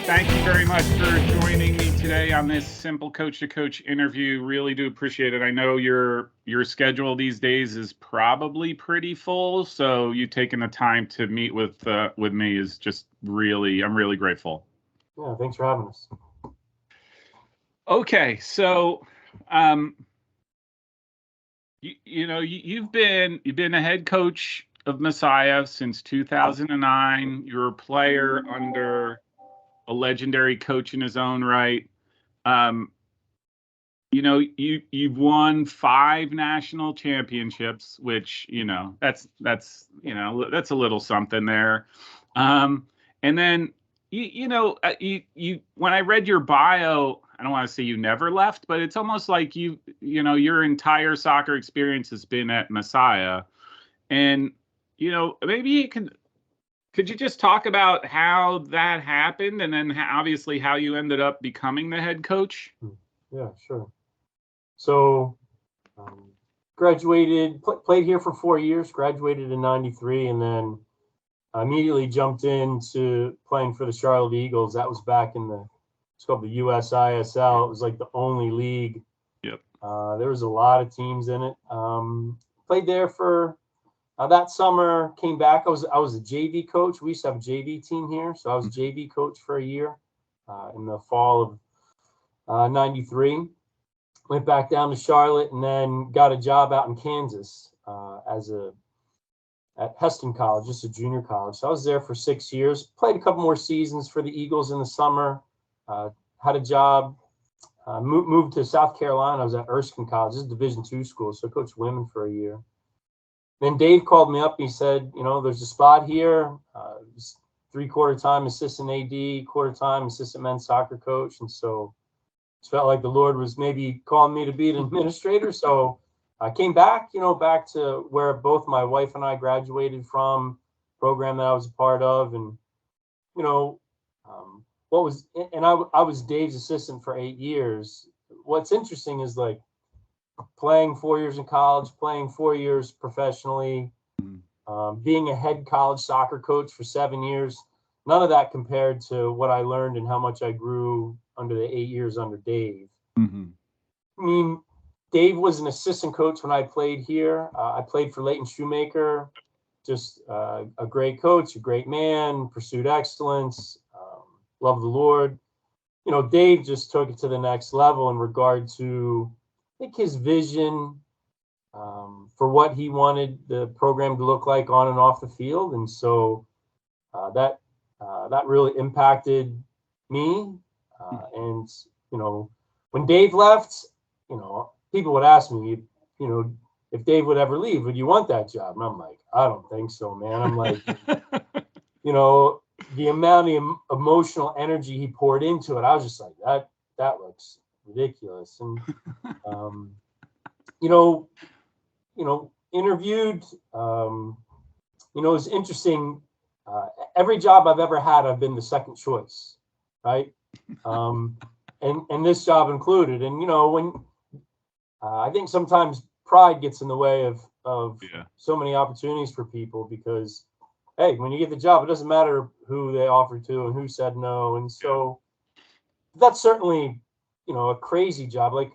Thank you very much for joining me today on this Simple Coach to Coach interview. Really do appreciate it. I know your schedule these days is probably pretty full, so you taking the time to meet with me is just really, I'm really grateful. Yeah, thanks for having us. Okay, so you've been a head coach of Messiah since 2009. You're a player under a legendary coach in his own right. You've won 5 national championships, which that's a little something there. And then when I read your bio, I don't want to say you never left, but it's almost like your entire soccer experience has been at Messiah. And maybe could you just talk about how that happened, and then obviously how you ended up becoming the head coach? Yeah, sure. So graduated, played here for 4 years, graduated in 93, and then immediately jumped into playing for the Charlotte Eagles. That was back in it's called the USISL. It was like the only league. Yep. There was a lot of teams in it. Played there for that summer, came back. I was a JV coach. We used to have a JV team here. So I was JV coach for a year in the fall of 93. Went back down to Charlotte and then got a job out in Kansas at Heston College, just a junior college. So I was there for 6 years, played a couple more seasons for the Eagles in the summer, had a job, moved to South Carolina. I was at Erskine College, this is a Division II school, so I coached women for a year. Then Dave called me up and he said, there's a spot here, 3/4 time assistant AD, quarter time assistant men's soccer coach. And so it felt like the Lord was maybe calling me to be an administrator. So I came back, back to where both my wife and I graduated from, program that I was a part of. And, I was Dave's assistant for 8 years. What's interesting is like playing 4 years in college, playing 4 years professionally, being a head college soccer coach for 7 years. None of that compared to what I learned and how much I grew under the 8 years under Dave. Mm-hmm. I mean, Dave was an assistant coach when I played here. I played for Leighton Shoemaker, just a great coach, a great man, pursued excellence, loved the Lord. Dave just took it to the next level in regard to, I think, his vision for what he wanted the program to look like on and off the field. And so that really impacted me. And, when Dave left, people would ask me, if Dave would ever leave, would you want that job? And I'm like, I don't think so, man. I'm like, the amount of emotional energy he poured into it, I was just like, that looks ridiculous. And, interviewed, it's interesting. Every job I've ever had, I've been the second choice, right? And this job included. And, when I think sometimes pride gets in the way of so many opportunities for people because, hey, when you get the job, it doesn't matter who they offered to and who said no. And so that's certainly, a crazy job. Like,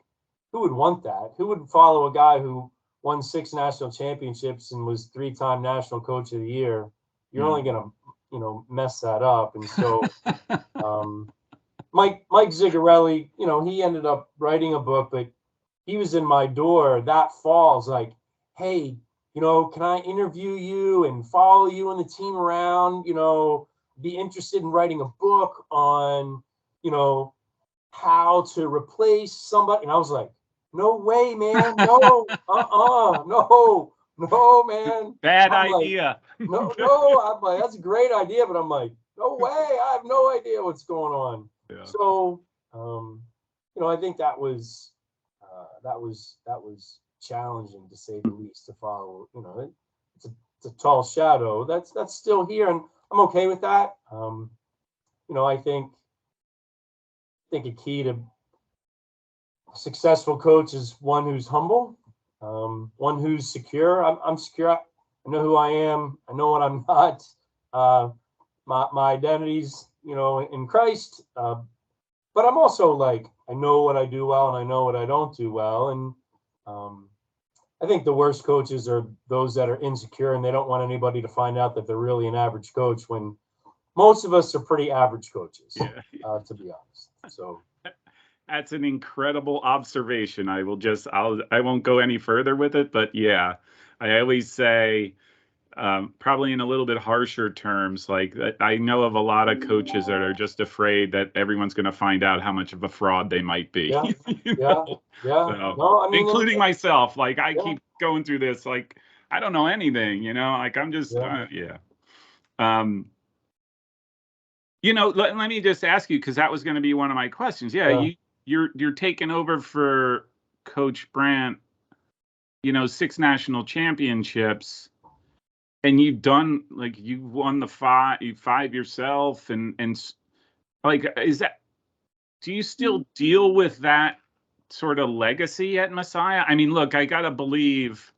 who would want that? Who would follow a guy who won 6 national championships and was 3-time national coach of the year? You're only going to, mess that up. And so Mike Zigarelli, he ended up writing a book, but he was in my door that fall. It's like, hey, can I interview you and follow you and the team around, be interested in writing a book on, how to replace somebody. And I was like, no way, man. No, no, man. Bad idea. Like, I'm like, that's a great idea. But I'm like, no way. I have no idea what's going on. Yeah. So, I think that was challenging, to say the least, to follow. It's a tall shadow that's still here, and I'm okay with that. I think a key to a successful coach is one who's humble, one who's secure. I'm secure. I know who I am. I know what I'm not. My identity's in Christ. But I'm also like, I know what I do well and I know what I don't do well. And I think the worst coaches are those that are insecure and they don't want anybody to find out that they're really an average coach, when most of us are pretty average coaches, to be honest. So that's an incredible observation. I won't go any further with it, but yeah, I always say, probably in a little bit harsher terms, like I know of a lot of coaches that are just afraid that everyone's going to find out how much of a fraud they might be. Yeah, So, no, I mean, including myself, like I keep going through this, like I don't know anything, like I'm just, let me just ask you, because that was going to be one of my questions. You're taking over for Coach Brandt, 6 national championships. And you've done, like, you've won the five yourself, and like, do you still deal with that sort of legacy at Messiah? I mean, look, I gotta believe,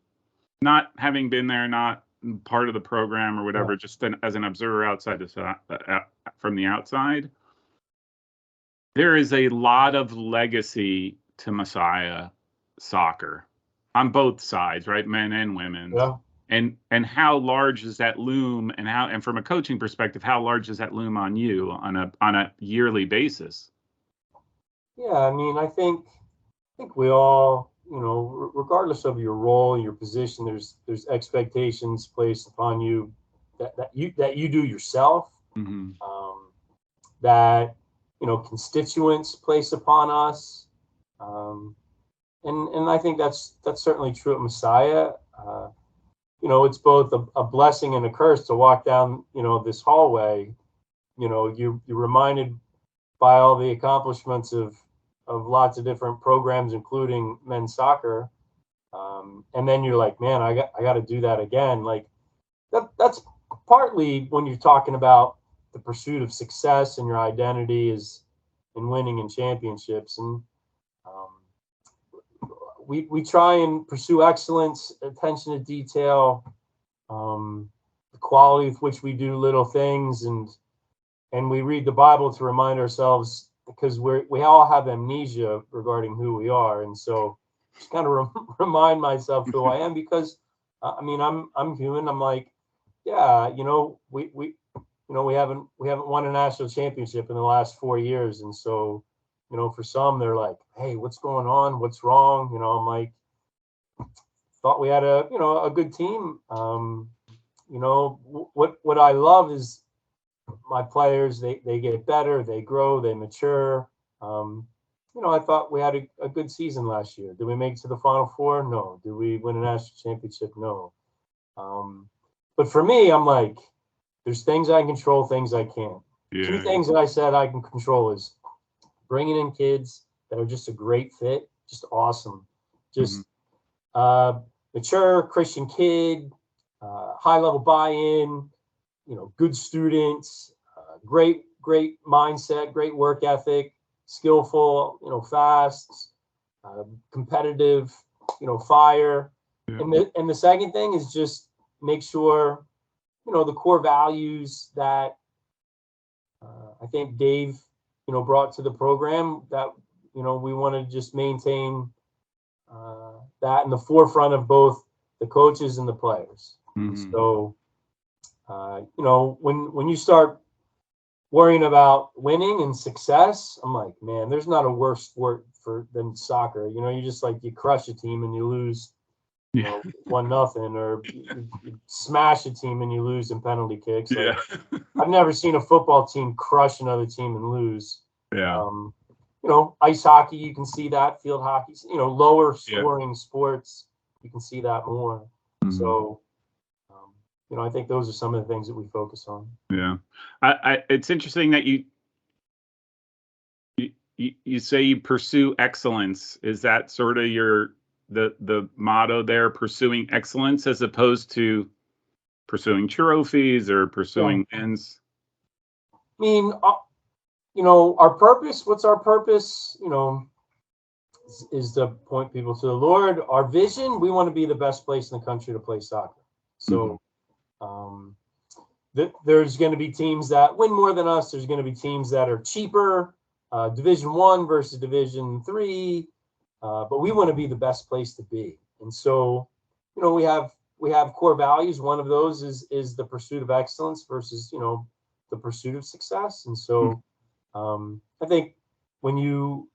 not having been there, not part of the program or whatever, just as an observer outside from the outside, there is a lot of legacy to Messiah soccer on both sides, right? Men and women. Yeah. And how large does that loom, and from a coaching perspective, how large does that loom on you on a yearly basis? Yeah, I mean, I think we all, regardless of your role, your position, there's expectations placed upon you that you do yourself, that constituents place upon us, and I think that's certainly true at Messiah. It's both a blessing and a curse to walk down, this hallway. You're reminded by all the accomplishments of lots of different programs, including men's soccer. And then you're like, man, I got to do that again. Like that's partly when you're talking about the pursuit of success and your identity is in winning in championships. And we try and pursue excellence, attention to detail, the quality with which we do little things, and we read the Bible to remind ourselves, because we all have amnesia regarding who we are, and so just kind of remind myself who I am, because I'm human. I'm like, we haven't won a national championship in the last 4 years, and so for some, they're like, hey, what's going on? What's wrong? I'm like, thought we had a good team. What I love is my players, they get better, they grow, they mature. I thought we had a good season last year. Did we make it to the Final Four? No. Did we win a national championship? No. But for me, I'm like, there's things I can control, things I can't. Yeah. 2 things that I said I can control is bringing in kids that are just a great fit, just awesome, just mature Christian kid, high level buy-in, good students, great mindset, great work ethic, skillful, fast, competitive, fire. Yeah. And the second thing is just make sure, the core values that I think Dave, brought to the program, that, we want to just maintain that in the forefront of both the coaches and the players. So, when you start worrying about winning and success, I'm like, man, there's not a worse sport than soccer. You just like, you crush a team and you lose 1-0, or you smash a team and you lose in penalty kicks. Like, I've never seen a football team crush another team and lose. Ice hockey, you can see that. Field hockey, lower scoring sports, you can see that more. So, I think those are some of the things that we focus on. Yeah, it's interesting that you say you pursue excellence. Is that sort of the motto there, pursuing excellence, as opposed to pursuing trophies or pursuing wins? I mean, our purpose, what's our purpose? Is to point people to the Lord. Our vision, we want to be the best place in the country to play soccer. So, there's going to be teams that win more than us. There's going to be teams that are cheaper, Division I versus Division III, but we want to be the best place to be. And so, we have core values. One of those is the pursuit of excellence versus, the pursuit of success. And so, I think when you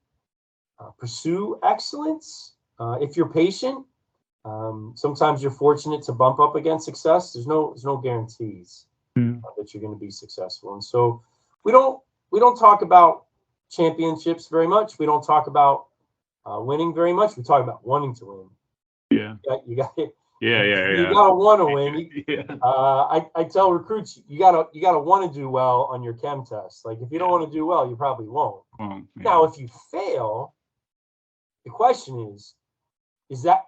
pursue excellence, if you're patient, sometimes you're fortunate to bump up against success. There's no guarantees that you're going to be successful. And so we don't talk about championships very much. We don't talk about winning very much. We talk about wanting to win. Yeah. You got it. Yeah. You gotta want to win. Yeah. I tell recruits, you gotta want to do well on your chem test. Like if you don't want to do well, you probably won't. Yeah. Now, if you fail, the question is that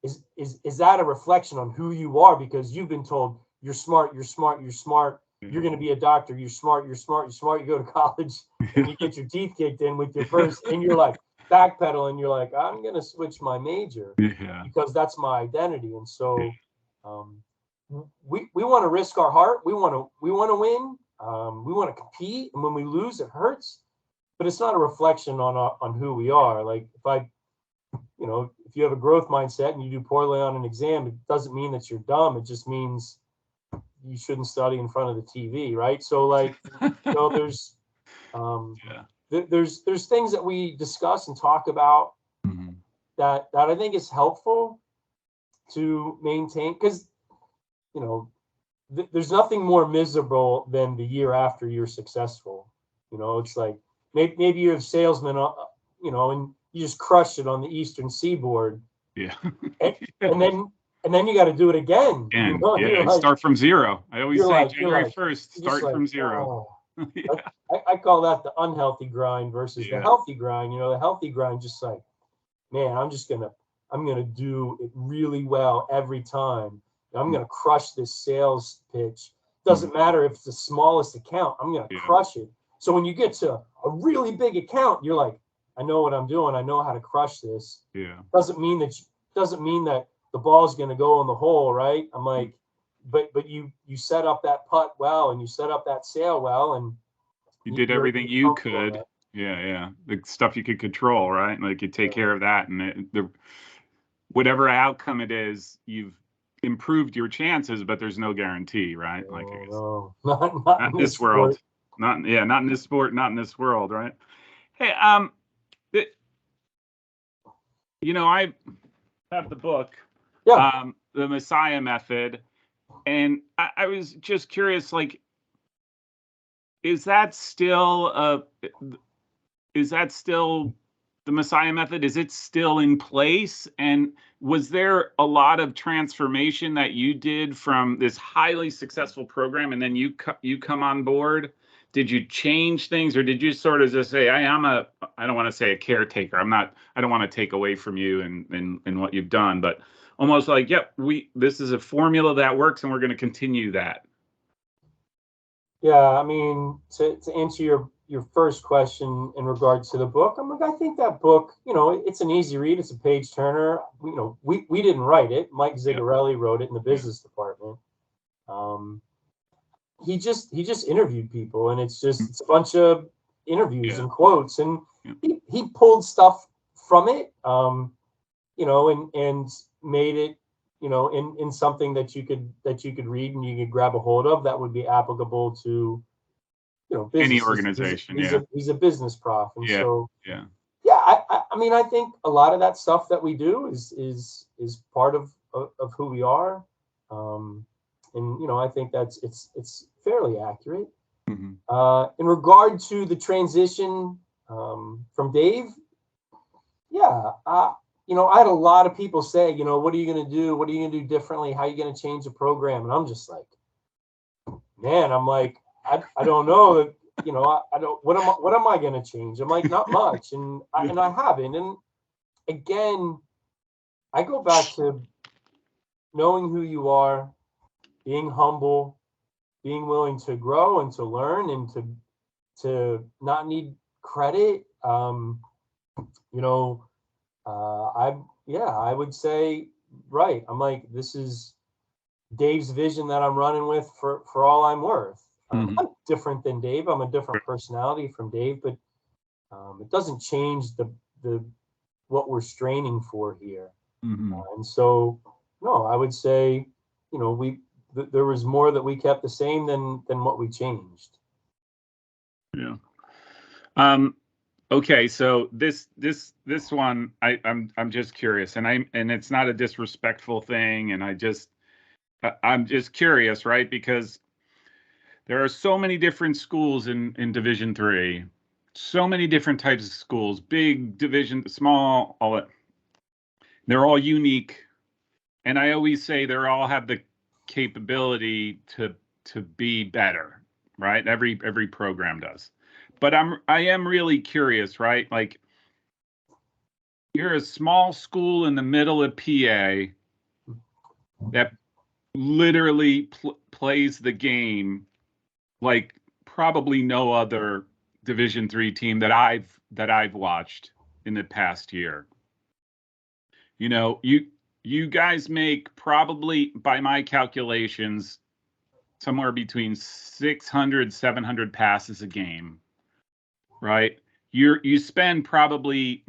a reflection on who you are? Because you've been told you're smart, you're going to be a doctor, you're smart, you go to college and you get your teeth kicked in with your first, and you're like backpedaling, you're like, I'm going to switch my major because that's my identity. And so we want to risk our heart. We want to win. We want to compete. And when we lose, it hurts, but it's not a reflection on who we are. Like if you have a growth mindset and you do poorly on an exam, it doesn't mean that you're dumb. It just means you shouldn't study in front of the TV, right? So there's things that we discuss and talk about that I think is helpful to maintain, because there's nothing more miserable than the year after you're successful. It's like maybe you're a salesman, and you just crushed it on the Eastern Seaboard. Yeah. and then you got to do it again. Start from zero. I always say January 1st, start from zero. Oh. I call that the unhealthy grind versus the healthy grind. The healthy grind, just like, man, I'm gonna do it really well every time. I'm gonna crush this sales pitch. Doesn't matter if it's the smallest account. I'm gonna crush it. So when you get to a really big account, you're like, I know what I'm doing. I know how to crush this. Yeah. Doesn't mean that the ball's going to go in the hole, right? I'm like, but you set up that putt well, and you set up that sail well, and you did everything you could. Yeah. The stuff you could control, right? Like you take care of that, and whatever outcome it is, you've improved your chances, but there's no guarantee, right? No, like I guess, no, not in this world. Not in this sport, not in this world, right? Hey, I have the book, The Messiah Method, and I was just curious, like, is that still the Messiah Method? Is it still in place? And was there a lot of transformation that you did from this highly successful program, and then you come on board? Did you change things, or did you sort of just say, I don't want to say a caretaker. I don't want to take away from you and what you've done, but almost like, this is a formula that works and we're going to continue that. Yeah. I mean, to answer your first question in regards to the book, I think that book, it's an easy read. It's a page turner. We didn't write it. Mike Zigarelli wrote it in the business department. He just interviewed people, and it's a bunch of interviews and quotes, and he pulled stuff from it, and made it, in something that you could read and you could grab a hold of that would be applicable to, business. Any organization. He's a business prof, and I think a lot of that stuff that we do is part of who we are. And I think it's fairly accurate. In regard to the transition from Dave, I had a lot of people say, what are you going to do? What are you going to do differently? How are you going to change the program? And I'm just like, man, I don't know. I don't. What am I going to change? I'm like, not much, and I haven't. And again, I go back to knowing who you are, being humble, being willing to grow and to learn and to not need credit. I would say, right. I'm like, this is Dave's vision that I'm running with for all I'm worth. Mhm. I'm different than Dave. I'm a different personality from Dave, but it doesn't change the what we're straining for here. Mhm. And so, no, I would say, there was more that we kept the same than what we changed. Yeah. Okay, so this one I'm just curious, and it's not a disrespectful thing, and I'm just curious, right? Because there are so many different schools in Division III, so many different types of schools, big division, small, all that. They're all unique, and I always say they all have the capability to be better, right? Every program does. But I am really curious, right? Like, you're a small school in the middle of PA that literally plays the game like probably no other Division III team that I've watched in the past year. You guys make, probably by my calculations, somewhere between 600 700 passes a game, right? You spend probably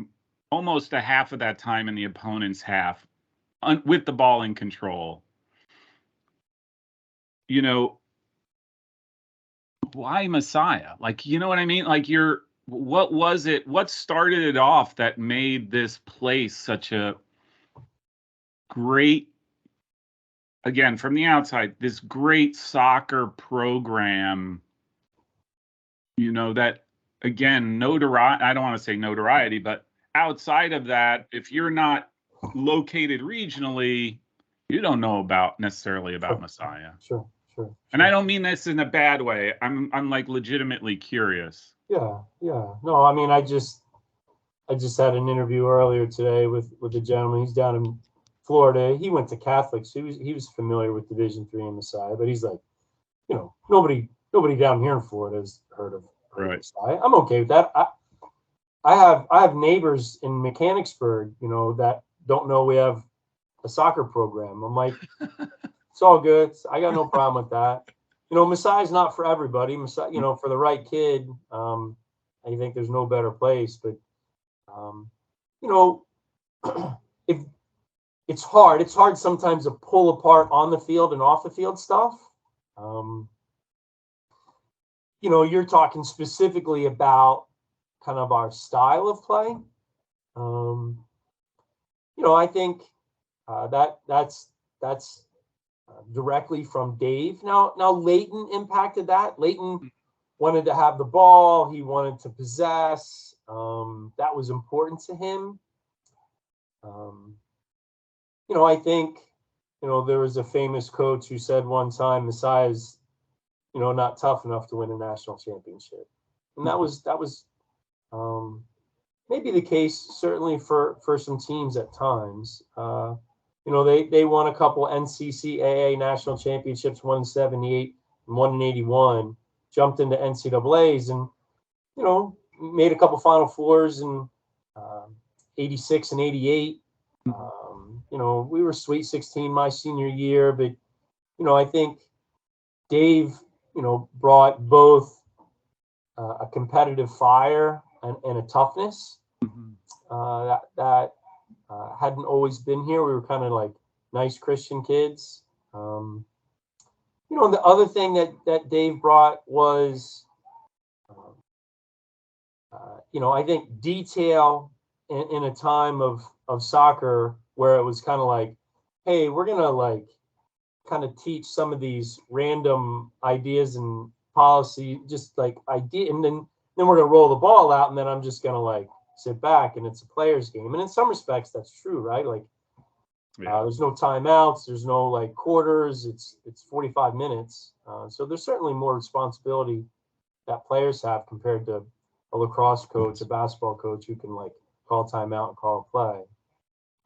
almost a half of that time in the opponent's half with the ball in control. Why Messiah? Like, you know what I mean? Like, what was it? What started it off that made this place such a great, again, from the outside, this great soccer program, that, again, notoriety, I don't want to say notoriety, but outside of that, if you're not located regionally, you don't know necessarily about Sure, Messiah. sure, sure. And I don't mean this in a bad way. I'm like legitimately curious. Yeah, yeah. No, I mean, I just had an interview earlier today with a gentleman. He's down in Florida. He went to Catholic, so he was familiar with Division III and Messiah, but he's like, nobody down here in Florida has heard of Right. Messiah. I'm okay with that. I have neighbors in Mechanicsburg, that don't know we have a soccer program. I'm like, it's all good. I got no problem with that. Messiah's not for everybody. Messiah, for the right kid, I think there's no better place. But if it's hard sometimes to pull apart on the field and off the field stuff. You're talking specifically about kind of our style of play. I think that's directly from Dave. Now Leighton impacted that. Leighton wanted to have the ball. He wanted to possess. That was important to him. I think, there was a famous coach who said one time, Messiah's, not tough enough to win a national championship. And that was maybe the case, certainly for some teams at times. They won a couple NCAA national championships, one in 78 and one in 81, jumped into NCAAs and, made a couple Final Fours in 86 and 88. We were Sweet 16 my senior year, but, I think Dave, brought both a competitive fire and a toughness that hadn't always been here. We were kind of like nice Christian kids. The other thing that Dave brought was, I think detail in a time of soccer where it was kind of like, hey, we're going to like kind of teach some of these random ideas and policy, just like idea. And then we're going to roll the ball out. And then I'm just going to like sit back and it's a player's game. And in some respects, that's true, right? Like, there's no timeouts, there's no like quarters. It's 45 minutes. So there's certainly more responsibility that players have compared to a lacrosse coach, a basketball coach who can like call timeout and call a play.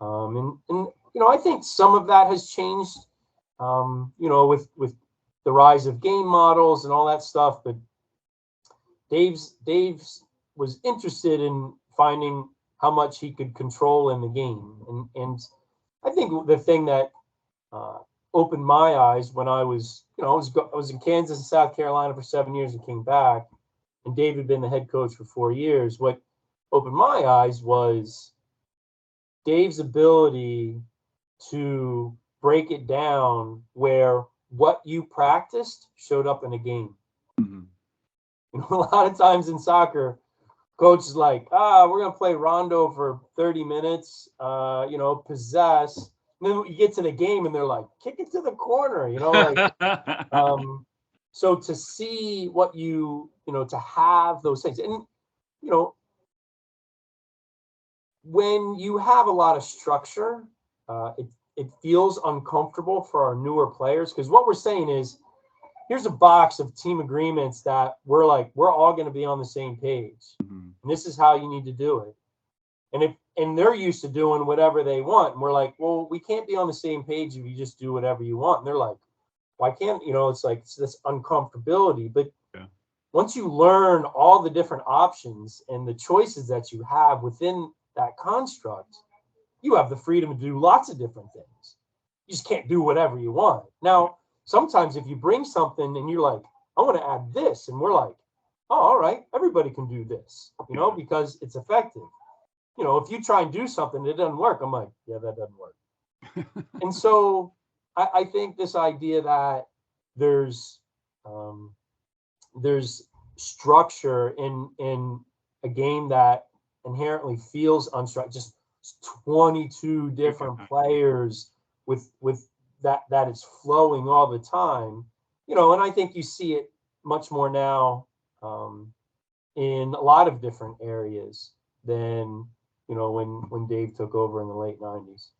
And I think some of that has changed, with the rise of game models and all that stuff. But Dave's was interested in finding how much he could control in the game. And I think the thing that opened my eyes when I was, I was in Kansas and South Carolina for 7 years and came back, and Dave had been the head coach for 4 years. What opened my eyes was Dave's ability to break it down where what you practiced showed up in a game. Mm-hmm. A lot of times in soccer, coach is like, we're going to play rondo for 30 minutes, possess. And then you get to the game and they're like, kick it to the corner, so to see what to have those things. And, when you have a lot of structure, it feels uncomfortable for our newer players, because what we're saying is, here's a box of team agreements that we're all going to be on the same page. Mm-hmm. And this is how you need to do it. And they're used to doing whatever they want. And we're like, well, we can't be on the same page if you just do whatever you want. And they're like, why can't, it's this uncomfortability. But once you learn all the different options and the choices that you have within that construct, you have the freedom to do lots of different things. You just can't do whatever you want. Now, sometimes if you bring something and you're like, I want to add this, and we're like, oh, all right, everybody can do this, because it's effective. If you try and do something, it doesn't work. I'm like, yeah, that doesn't work. And so I think this idea that there's structure in a game that inherently feels unstructured, just 22 different players with that it's flowing all the time, and I think you see it much more now in a lot of different areas than when Dave took over in the late 90s.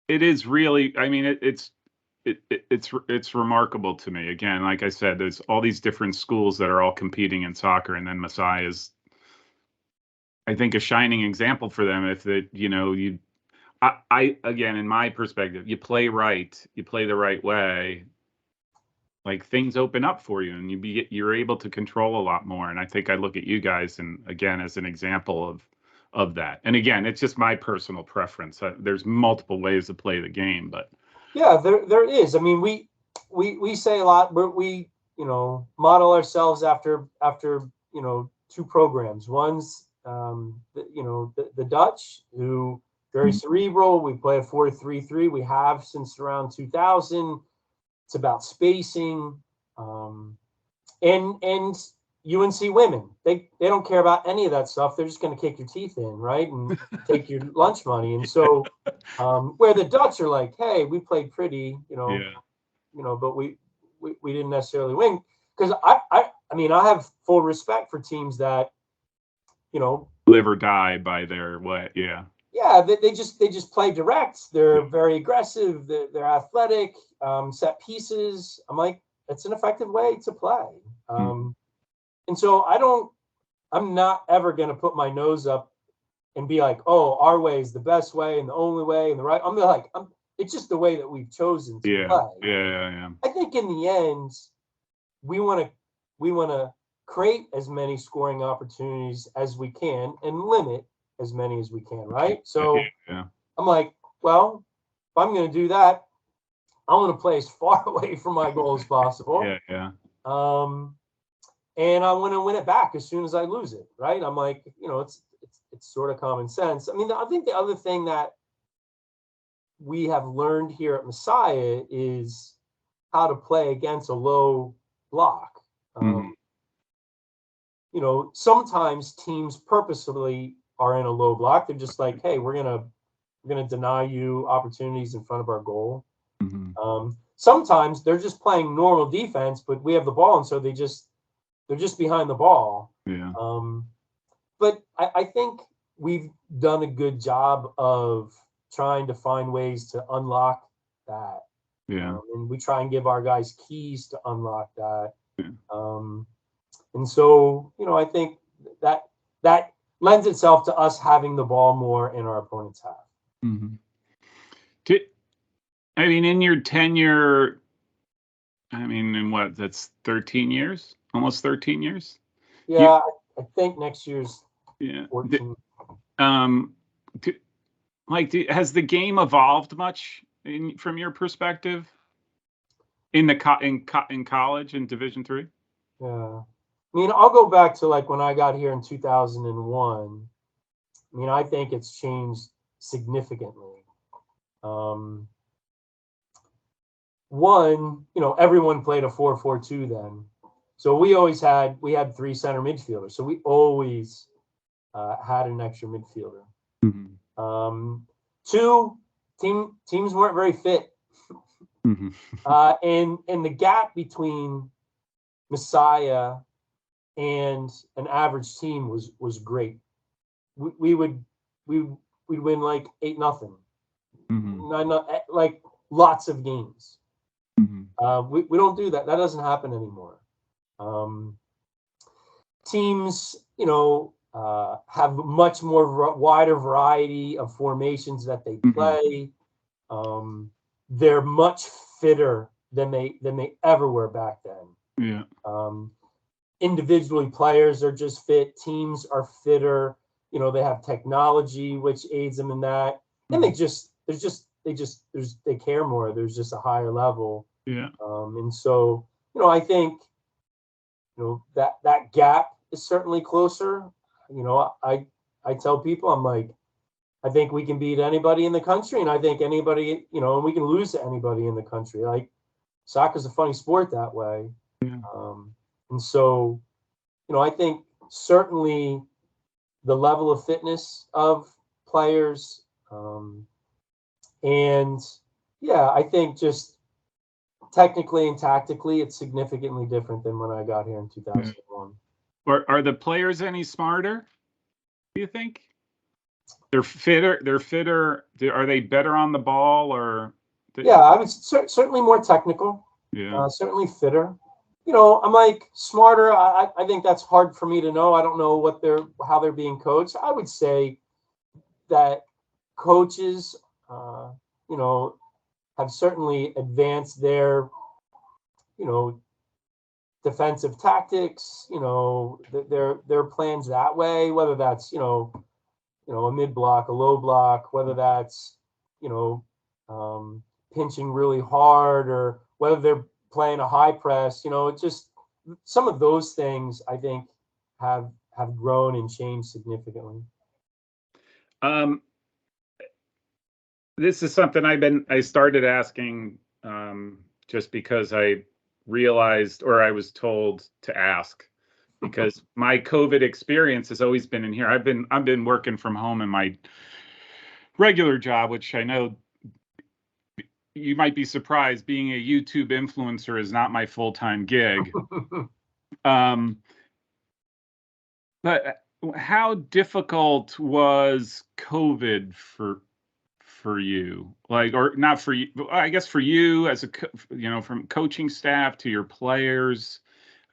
It is really, I mean, it's remarkable to me. Again, like I said, there's all these different schools that are all competing in soccer, and then Messiah is, I think, a shining example for them. If that, I again, in my perspective, you play right, you play the right way, like things open up for you, and you're able to control a lot more. And I think I look at you guys, and again, as an example of that. And again, it's just my personal preference. There's multiple ways to play the game, but yeah, there is. I mean, we say a lot, but we model ourselves after two programs. One's the Dutch, who very cerebral. We play a 4-3-3. We have since around 2000. It's about spacing, and UNC women. They don't care about any of that stuff. They're just going to kick your teeth in, right, and take your lunch money. And so, where the Dutch are like, hey, we played pretty, but we didn't necessarily win. Because I mean, I have full respect for teams that, live or die by their way. Yeah. Yeah, they just play direct. They're very aggressive. They're athletic. Set pieces. I'm like, it's an effective way to play. And so I'm not ever going to put my nose up and be like, oh, our way is the best way and the only way and the right. I'm like, it's just the way that we've chosen to play. Yeah. I think in the end, we want to create as many scoring opportunities as we can and limit as many as we can, right? So I'm like, well, if I'm going to do that, I want to play as far away from my goal as possible. And I want to win it back as soon as I lose it, right? I'm like, it's sort of common sense. I mean, I think the other thing that we have learned here at Messiah is how to play against a low block. Sometimes teams purposefully are in a low block. They're just like, hey, we're gonna deny you opportunities in front of our goal. Sometimes they're just playing normal defense, but we have the ball, and so they're just behind the ball. But I think we've done a good job of trying to find ways to unlock that. And we try and give our guys keys to unlock that. And so, I think that lends itself to us having the ball more in our opponent's half. I mean, in your tenure, I mean, in what, that's 13 years? Almost 13 years? Yeah, I think next year's 14. Like, has the game evolved much from your perspective in college in Division III? Yeah. I mean, I'll go back to like when I got here in 2001. I mean, I think it's changed significantly. One, everyone played a 4-4-2 then. So we had 3 center midfielders. So we always had an extra midfielder. Mm-hmm. 2, teams weren't very fit. Mm-hmm. And the gap between Messiah and an average team was great. We'd win like 8-0, Mm-hmm. like lots of games. Mm-hmm. We don't do that. That doesn't happen anymore. Teams, have much more wider variety of formations that they play. They're much fitter than they ever were back then. Yeah. Individually, players are just fit. Teams are fitter. They have technology which aids them in that, and they care more. There's just a higher level. Yeah. And so, I think, that gap is certainly closer. I tell people, I'm like, I think we can beat anybody in the country, and I think anybody, and we can lose to anybody in the country. Like, soccer's a funny sport that way. Yeah. And so, I think certainly the level of fitness of players, and yeah, I think just technically and tactically, it's significantly different than when I got here in 2001. Are the players any smarter, do you think? They're fitter. Are they better on the ball, or? Yeah, I would certainly more technical. Yeah. Certainly fitter. I'm like smarter. I think that's hard for me to know. I don't know how they're being coached. I would say that coaches, have certainly advanced their, defensive tactics. Their plans that way. Whether that's a mid block, a low block, whether that's pinching really hard, or whether they're playing a high press. Just some of those things I think have grown and changed significantly. This is something I started asking just because I realized, or I was told to ask, because my COVID experience has always been in here. I've been working from home in my regular job, which I know you might be surprised, being a YouTube influencer is not my full-time gig. But how difficult was COVID for you? Like, or not for you, I guess for you as from coaching staff to your players.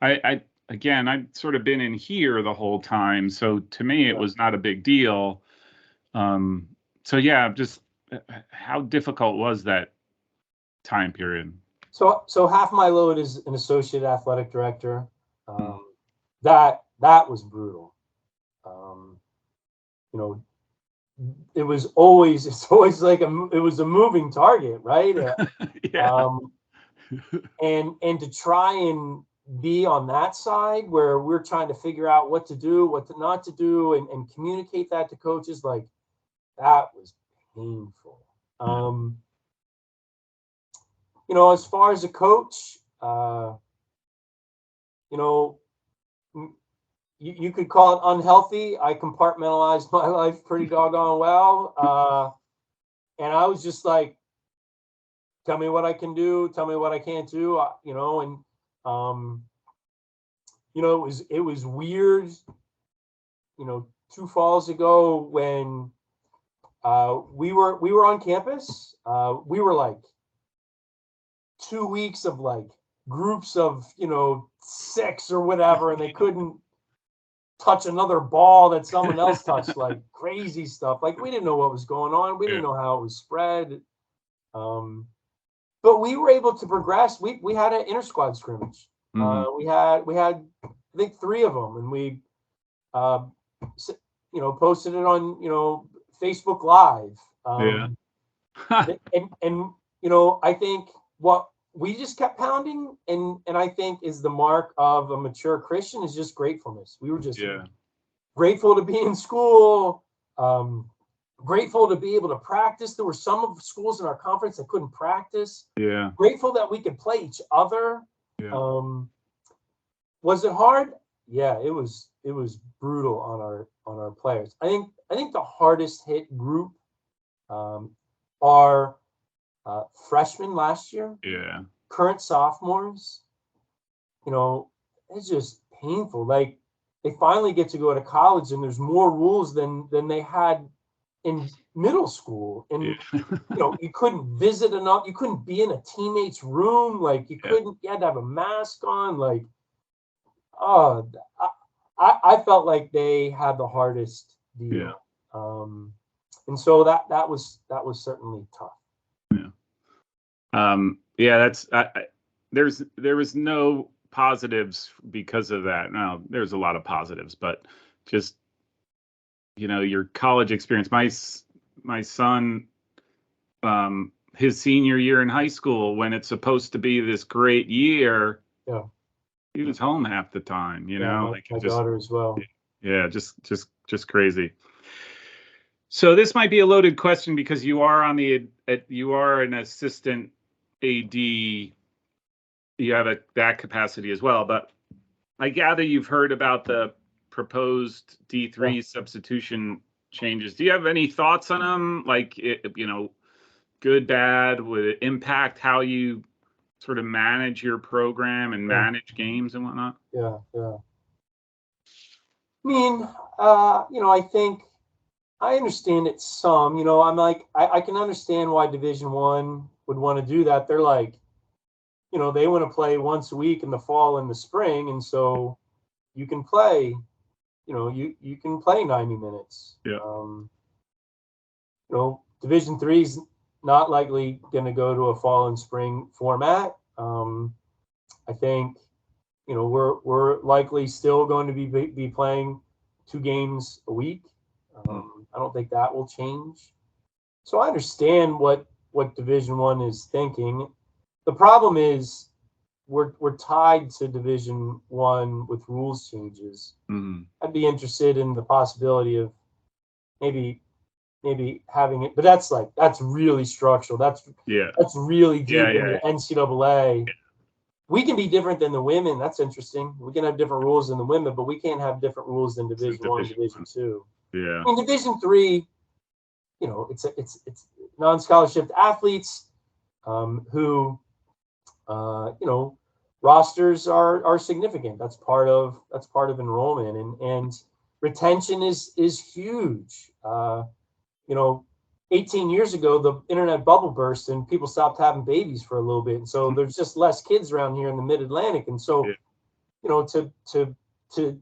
Again, I've sort of been in here the whole time, so to me it was not a big deal. So yeah, just how difficult was that time period? So half my load is an associate athletic director. That was brutal. It's always like it was a moving target, right? Yeah. And to try and be on that side where we're trying to figure out what to do, what to not to do, and communicate that to coaches, like that was painful. As far as a coach, you could call it unhealthy. I compartmentalized my life pretty doggone well. And I was just like, tell me what I can do, tell me what I can't do, and it was weird, 2 falls ago when we were on campus. We were like 2 weeks of like groups of 6 or whatever, and they couldn't touch another ball that someone else touched, like crazy stuff. Like, we didn't know what was going on. We didn't know how it was spread. But we were able to progress. We had an inter squad scrimmage. We had I think 3 of them, and we posted it on Facebook Live. Yeah. and you know, I think what we just kept pounding, and I think is the mark of a mature Christian, is just gratefulness. We were just grateful to be in school, grateful to be able to practice. There were some of the schools in our conference that couldn't practice. Yeah. Grateful that we could play each other. Yeah. Was it hard? Yeah, it was brutal on our players. I think the hardest hit group are freshmen last year. Yeah. Current sophomores. You know, it's just painful. Like, they finally get to go to college and there's more rules than they had in middle school. And you know, you couldn't visit enough, you couldn't be in a teammate's room, like you couldn't, you had to have a mask on. Like, oh, I felt like they had the hardest deal. And so that was certainly tough. That's there was no positives because of that. No, there's a lot of positives, but just, you know, your college experience. My son, his senior year in high school, when it's supposed to be this great year, he was home half the time. You know, my daughter as well. Yeah, just crazy. So this might be a loaded question because you are an assistant AD. You have that capacity as well, but I gather you've heard about the proposed D3 substitution changes. Do you have any thoughts on them? Like, you know, good, bad? Would it impact how you sort of manage your program and manage games and whatnot? Yeah. I mean, you know, I think I understand it some. You know, I'm like, I can understand why Division I would want to do that. They're like, you know, they want to play once a week in the fall and the spring, and so you can play, you know, you can play 90 minutes. You know, Division III is not likely going to go to a fall and spring format. I think, you know, we're likely still going to be playing 2 games a week. I don't think that will change. So I understand what Division I is thinking. The problem is we're tied to Division I with rules changes. I'd be interested in the possibility of maybe having it, but that's really structural. That's really deep in the NCAA. We can be different than the women. That's interesting. We can have different rules than the women, but we can't have different rules than Division I, Division II. Yeah. In Division III, you know, it's non-scholarship athletes who, you know, rosters are significant. That's part of enrollment, and retention is huge. You know, 18 years ago, the internet bubble burst and people stopped having babies for a little bit. And so there's just less kids around here in the Mid-Atlantic. And so, you know, to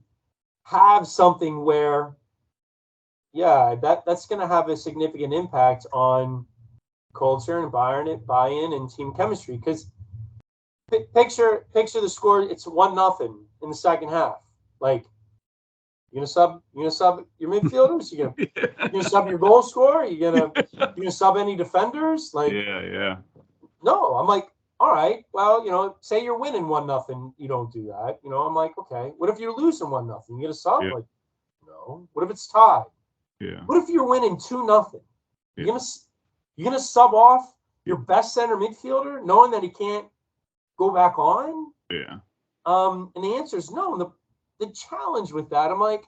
have something where, that's going to have a significant impact on culture and buy-in and team chemistry. Because picture the score. It's 1-0 in the second half. Like, you're gonna sub your midfielders. You're gonna sub your goal scorer. You're gonna sub any defenders. Like, no. I'm like, all right. Well, you know, say you're winning 1-0, you don't do that. You know, I'm like, okay. What if you're losing 1-0? You get a sub? Like, no. What if it's tied? What if you're winning 2-0? You're gonna sub off your best center midfielder, knowing that he can't go back on? And the answer is no. And the challenge with that, I'm like,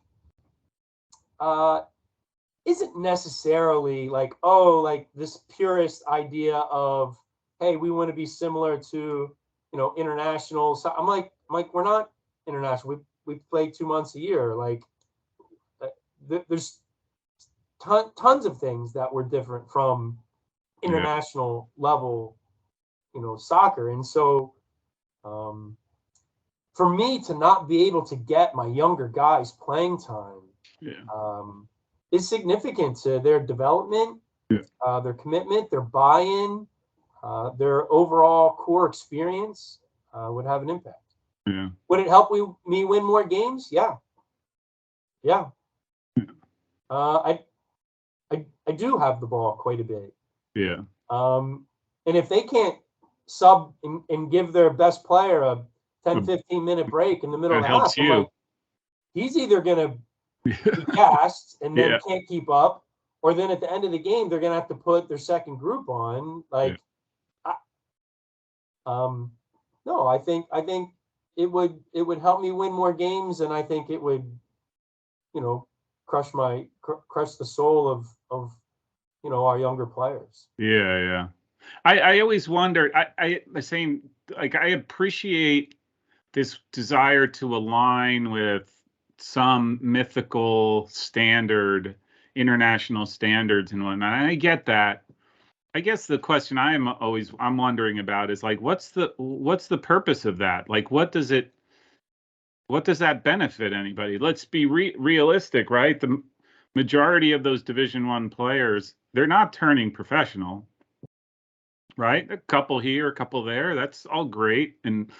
isn't necessarily like, like this purist idea of, hey, we want to be similar to, you know, international. So I'm like, we're not international. We play 2 months a year. Like, there's tons of things that were different from international level, you know, soccer. And so, for me to not be able to get my younger guys playing time is significant to their development, their commitment, their buy-in, their overall core experience would have an impact. Would it help me win more games? Yeah. I do have the ball quite a bit. Yeah. And if they can't sub and give their best player a 10, 15-minute break in the middle of the half, I'm like, he's either going to be gassed and then can't keep up, or then at the end of the game, they're going to have to put their second group on. Like, no, I think it would help me win more games, and I think it would, crush the soul of our younger players. Yeah. I always wondered, I appreciate this desire to align with some mythical standard, international standards and whatnot. And I get that. I guess the question I'm wondering about is like, what's the purpose of that? Like, what does that benefit anybody? Let's be realistic, right? The majority of those Division I players, they're not turning professional, right? A couple here, a couple there. That's all great. And,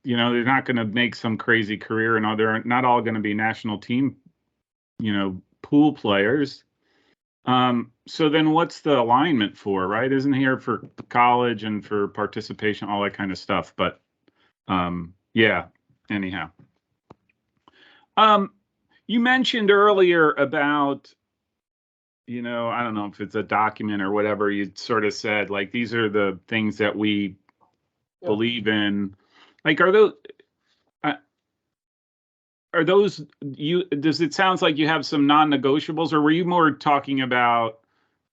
they're not going to make some crazy career, and they're not all going to be national team, pool players. So then what's the alignment for, right? Isn't here for college and for participation, all that kind of stuff. But, anyhow. You mentioned earlier about, I don't know if it's a document or whatever, you sort of said, like, these are the things that we believe in. Like, are those does it sounds like you have some non-negotiables, or were you more talking about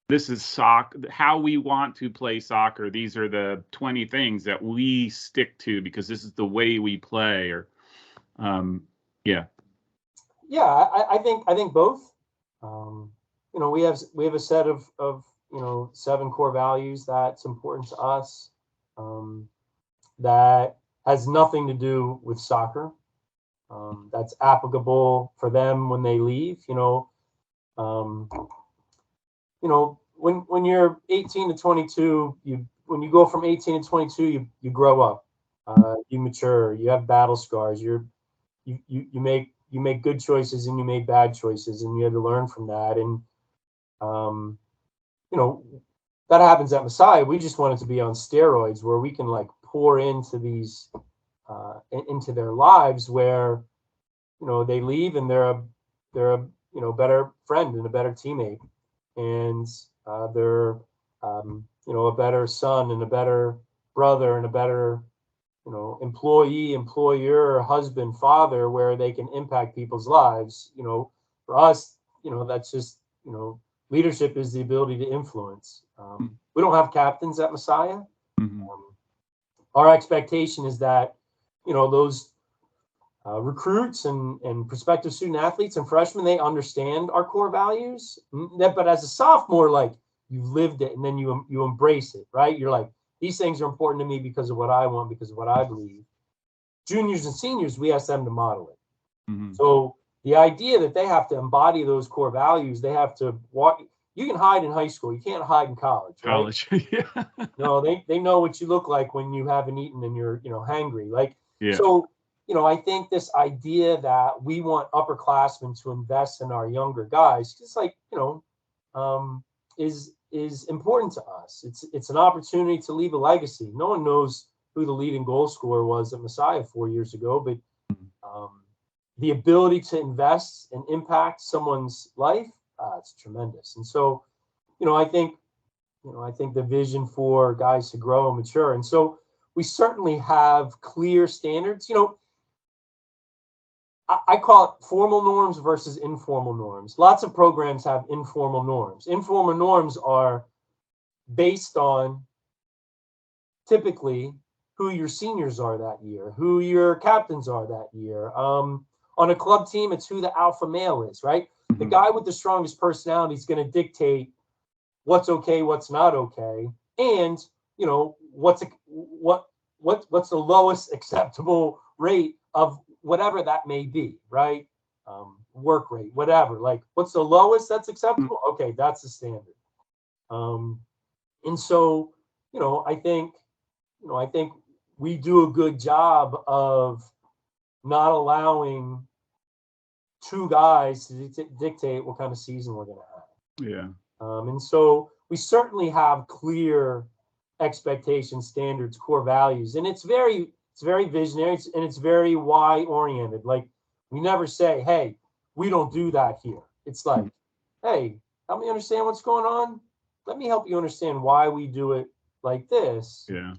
this is soccer, how we want to play soccer? These are the 20 things that we stick to because this is the way we play, or, Yeah, I think both. We have a set of 7 core values that's important to us, that has nothing to do with soccer. That's applicable for them when they leave. When you're 18 to 22, when you go from 18 to 22, you grow up, you mature, you have battle scars, you make good choices and you make bad choices, and you had to learn from that. And that happens at Messiah. We just want it to be on steroids, where we can like pour into these into their lives, where they leave and they're a better friend and a better teammate, and they're a better son and a better brother and a better employee, employer, husband, father, where they can impact people's lives. For us, that's just, leadership is the ability to influence. We don't have captains at Messiah. Our expectation is that, those recruits and prospective student athletes and freshmen, they understand our core values. But as a sophomore, like, you've lived it, and then you embrace it, right? You're like, these things are important to me because of what I want, because of what I believe. Juniors and seniors, we ask them to model it. So the idea that they have to embody those core values, they have to walk. You can hide in high school, you can't hide in college, right? Yeah. No, they know what you look like when you haven't eaten and you're hangry. Like, yeah. So, I think this idea that we want upperclassmen to invest in our younger guys, just like, is important to us. It's an opportunity to leave a legacy. No one knows who the leading goal scorer was at Messiah 4 years ago, but the ability to invest and impact someone's life, it's tremendous. And so, I think the vision for guys to grow and mature. And so we certainly have clear standards. I call it formal norms versus informal norms. Lots of programs have informal norms. Informal norms are based on typically who your seniors are that year, who your captains are that year. On a club team, it's who the alpha male is, right? The guy with the strongest personality is going to dictate what's okay, what's not okay, and what's the lowest acceptable rate of whatever that may be, right? Work rate, whatever. Like, what's the lowest that's acceptable? Okay, that's the standard. And so, I think we do a good job of not allowing two guys to dictate what kind of season we're going to have. Yeah. And so we certainly have clear expectations, standards, core values, and it's very visionary, and it's very why oriented. Like, we never say, "Hey, we don't do that here." It's like, "Hey, help me understand what's going on. Let me help you understand why we do it like this." Yeah.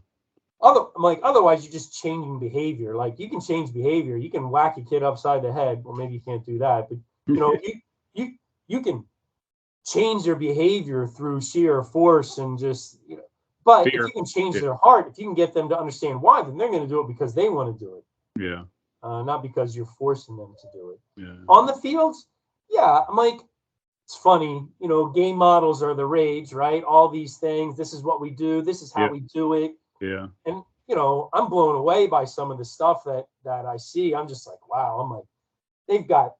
Otherwise you're just changing behavior. Like, you can change behavior. You can whack a kid upside the head. Well, maybe you can't do that, but you can change their behavior through sheer force and just, but if Fear. you can change Yeah. their heart, if you can get them to understand why, then they're going to do it because they want to do it, Yeah. not because you're forcing them to do it. Yeah. On the fields, yeah, I'm like, it's funny, game models are the rage, right? All these things. This is what we do. This is how Yeah. we do it. Yeah. And I'm blown away by some of the stuff that I see. I'm just like, wow. I'm like, they've got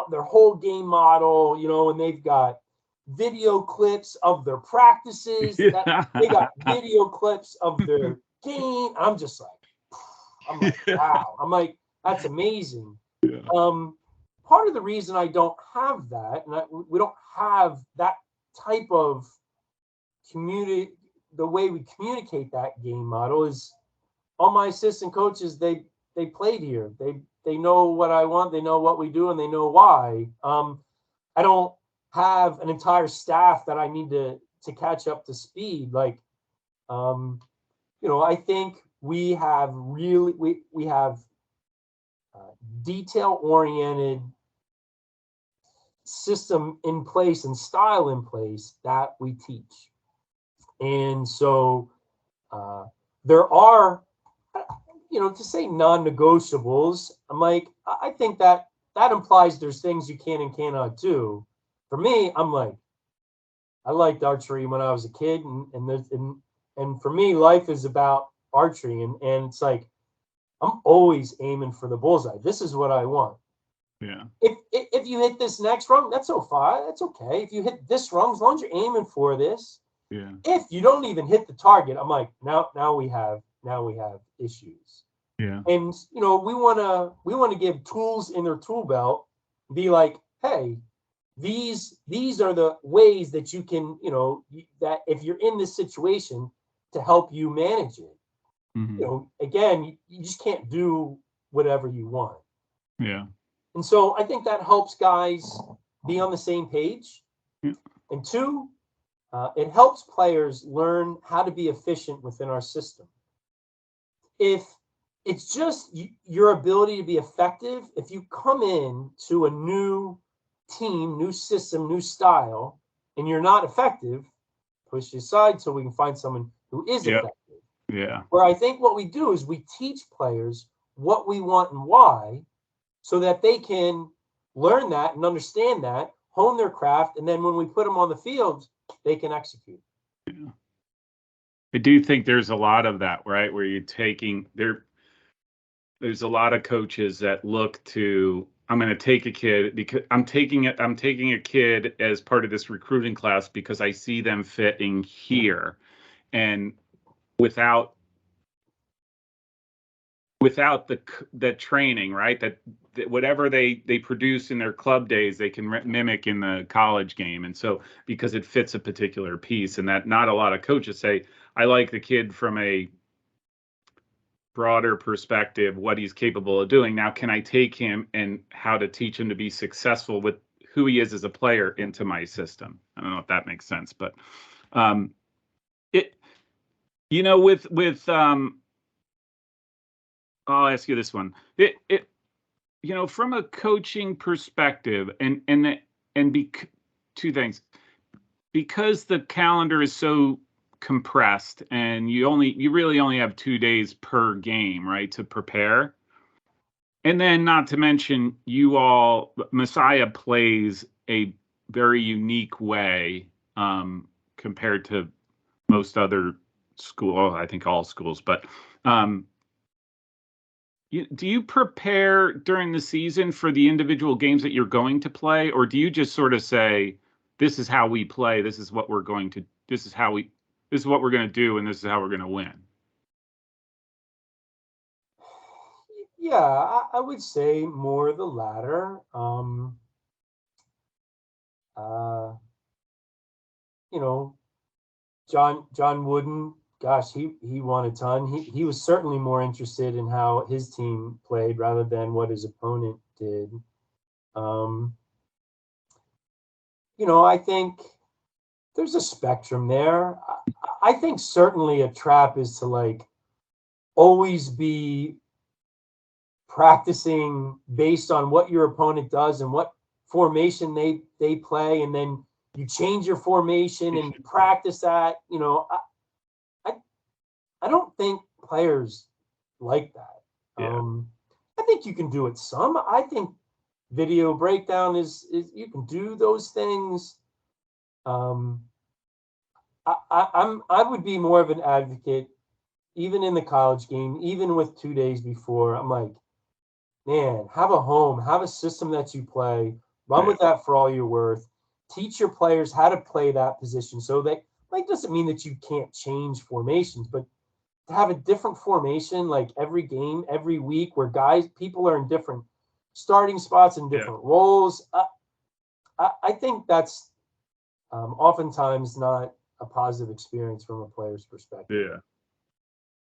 their whole game model, and they've got video clips of their practices. That they got video clips of their game. I'm just like, wow. I'm like, that's amazing. Yeah. Part of the reason I don't have that, and we don't have that type of community, the way we communicate that game model, is all my assistant coaches. They played here. They know what I want. They know what we do, and they know why. I don't have an entire staff that I need to catch up to speed. Like, I think we have detail oriented system in place and style in place that we teach. And so there are, to say non-negotiables, I'm like, I think that implies there's things you can and cannot do. For me, I'm like, I liked archery when I was a kid, and for me, life is about archery, and it's like, I'm always aiming for the bullseye. This is what I want. Yeah. If you hit this next rung, that's fine. That's okay. If you hit this rung, as long as you're aiming for this. Yeah. If you don't even hit the target, I'm like, now we have issues. Yeah. And we want to give tools in their tool belt. Be like, hey, these are the ways that you can, that if you're in this situation, to help you manage it. Mm-hmm. Again, you just can't do whatever you want. Yeah. And so I think that helps guys be on the same page. Yeah. And two, it helps players learn how to be efficient within our system. If it's just your ability to be effective, if you come in to a new team, new system, new style, and you're not effective, push you aside so we can find someone who is effective. Yeah. Where I think what we do is we teach players what we want and why, so that they can learn that and understand that, hone their craft, and then when we put them on the field, they can execute. Yeah. I do think there's a lot of that, right? Where you're taking there's a lot of coaches that look to, I'm going to take a kid because I'm taking a kid as part of this recruiting class because I see them fitting here, and without the training, right? That whatever they produce in their club days, they can mimic in the college game. And so, because it fits a particular piece, and that not a lot of coaches say, I like the kid from a broader perspective, what he's capable of doing. Now, can I take him and how to teach him to be successful with who he is as a player into my system? I don't know if that makes sense, but it, with I'll ask you this one. From a coaching perspective, two things, because the calendar is so compressed and you really only have 2 days per game, right, to prepare. And then, not to mention, Messiah plays a very unique way compared to most other I think all schools, but do you prepare during the season for the individual games that you're going to play, or do you just sort of say, this is how we play, this is what we're going to do, and this is how we're going to win? Yeah, I would say more the latter. John Wooden, gosh, he won a ton. He was certainly more interested in how his team played rather than what his opponent did. I think there's a spectrum there. I think certainly a trap is to like always be practicing based on what your opponent does and what formation they play, and then you change your formation and you practice that. I don't think players like that. Yeah. I think you can do it some. I think video breakdown is you can do those things. I would be more of an advocate, even in the college game, even with 2 days before. I'm like, man, have a home, have a system that you play, run with that for all you're worth. Teach your players how to play that position. So that like doesn't mean that you can't change formations, but to have a different formation like every game, every week, where people are in different starting spots and different roles. I think that's oftentimes not a positive experience from a player's perspective. Yeah.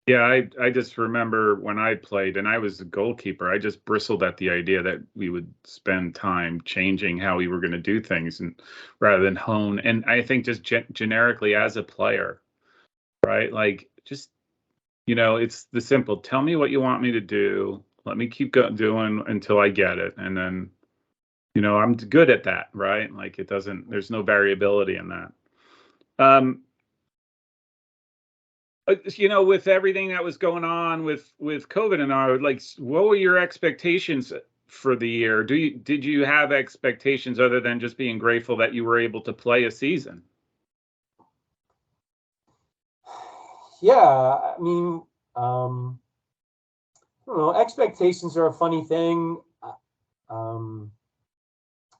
Yeah, I just remember when I played and I was a goalkeeper, I just bristled at the idea that we would spend time changing how we were going to do things and rather than hone. And I think just generically as a player, right? Like just, it's the simple, tell me what you want me to do. Let me keep doing until I get it. And then, I'm good at that, right? Like there's no variability in that. With everything that was going on with COVID and all, like, what were your expectations for the year? Did you have expectations other than just being grateful that you were able to play a season? Yeah, I mean, I don't know. Expectations are a funny thing. I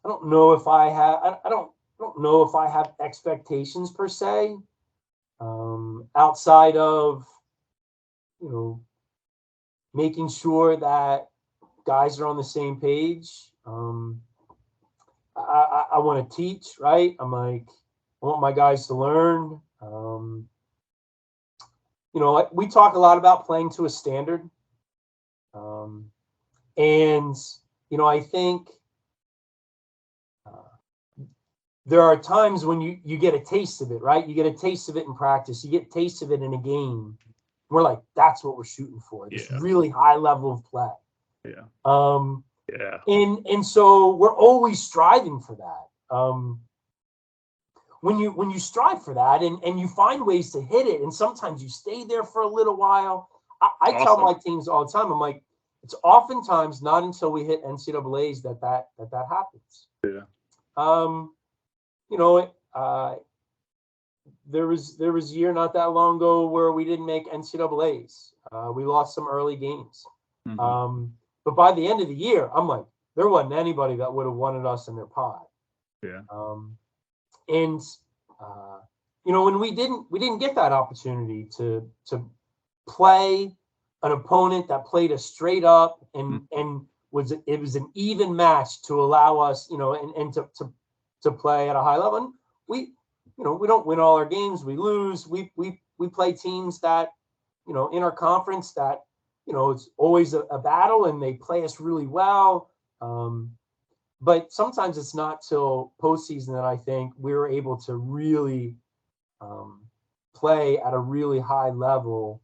don't know if I have. I don't know if I have expectations per se. Outside of making sure that guys are on the same page. I want to teach, right? I'm like, I want my guys to learn. We talk a lot about playing to a standard. And I think there are times when you get a taste of it, right? You get a taste of it in practice. You get a taste of it in a game. We're like, that's what we're shooting for. This really high level of play. Yeah. And so we're always striving for that. When you strive for that and you find ways to hit it, and sometimes you stay there for a little while. I tell my teams all the time, I'm like, it's oftentimes not until we hit NCAAs that happens. Yeah. There was a year not that long ago where we didn't make NCAAs. We lost some early games. Mm-hmm. But by the end of the year, I'm like, there wasn't anybody that would have wanted us in their pod. Yeah. And when we didn't get that opportunity to play an opponent that played us straight up and it was an even match to allow us, and to play at a high level. And we don't win all our games. We lose. We play teams that, in our conference that, it's always a battle and they play us really well. But sometimes it's not till postseason that I think we're able to really play at a really high level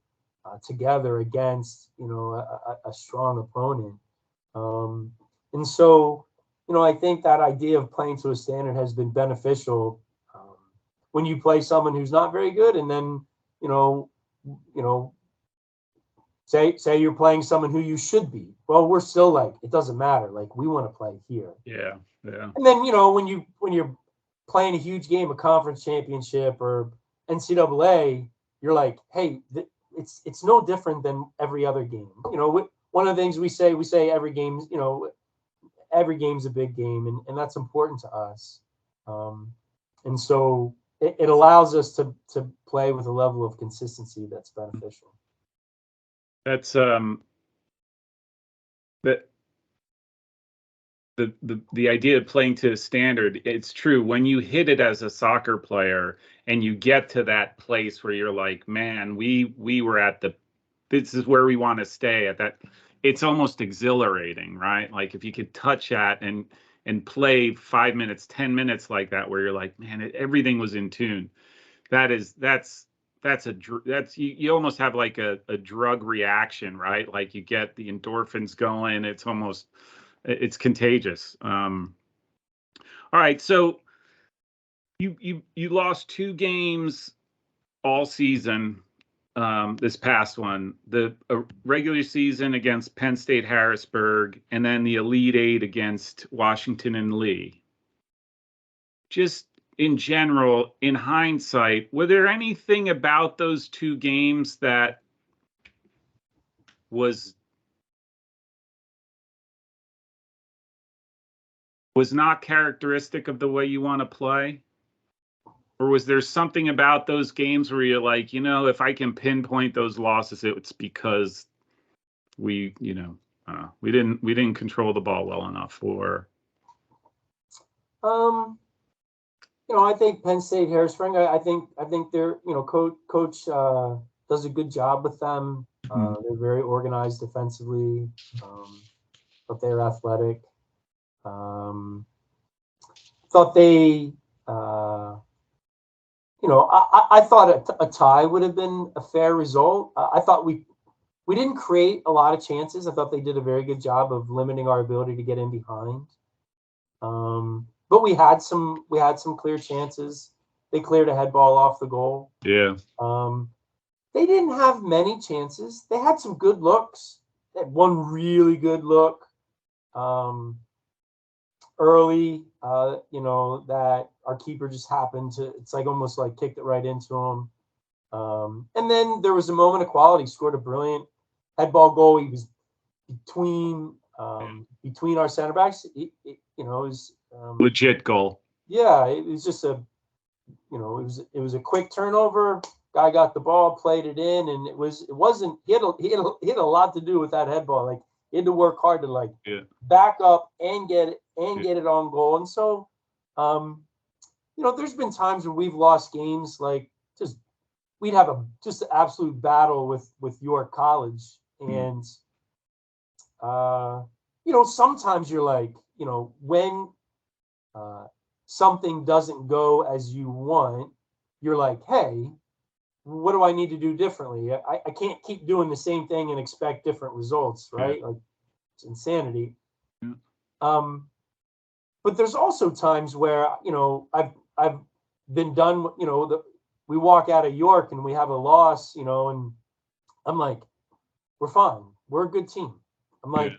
together against, a strong opponent. And so, I think that idea of playing to a standard has been beneficial when you play someone who's not very good, and then, say you're playing someone who you should be. Well, we're still like, it doesn't matter. Like, we want to play here. Yeah. And then, when you're playing a huge game, a conference championship or NCAA, you're like, hey, it's no different than every other game. One of the things we say every game, every game's a big game, and that's important to us. And so it allows us to play with a level of consistency that's beneficial. That's the idea of playing to a standard, it's true. When you hit it as a soccer player and you get to that place where you're like, man, we were at this is where we want to stay at that. It's almost exhilarating, right? Like if you could touch that and play 5 minutes, 10 minutes like that, where you're like, man, everything was in tune. That's you almost have like a drug reaction, right? Like you get the endorphins going. It's contagious. All right, so you lost 2 games all season. This past one, the regular season against Penn State Harrisburg, and then the Elite Eight against Washington and Lee. Just in general, in hindsight, were there anything about those 2 games that was not characteristic of the way you want to play? Or was there something about those games where you're like, if I can pinpoint those losses, it's because we didn't control the ball well enough? Or I think Penn State Harrisburg. I think they're coach does a good job with them. They're very organized defensively, but they're athletic. Thought they. I thought a tie would have been a fair result. I thought we didn't create a lot of chances. I thought they did a very good job of limiting our ability to get in behind. But we had some clear chances. They cleared a head ball off the goal. Yeah. They didn't have many chances. They had some good looks. They had one really good look early, that our keeper just happened to, it's like almost like kicked it right into him. And then there was a moment of quality, scored a brilliant head ball goal. He was between our center backs. It was legit goal. Yeah, it was just it was a quick turnover. Guy got the ball, played it in, and he had a lot to do with that head ball. Like he had to work hard to back up and get it on goal. And so, there's been times where we've lost games, like we'd have an absolute battle with York College. And, sometimes you're like, when something doesn't go as you want, you're like, hey, what do I need to do differently? I can't keep doing the same thing and expect different results, right? Yeah. Like it's insanity. Yeah. But there's also times where, I've been done, we walk out of York and we have a loss, and I'm like, we're fine. We're a good team. I'm like,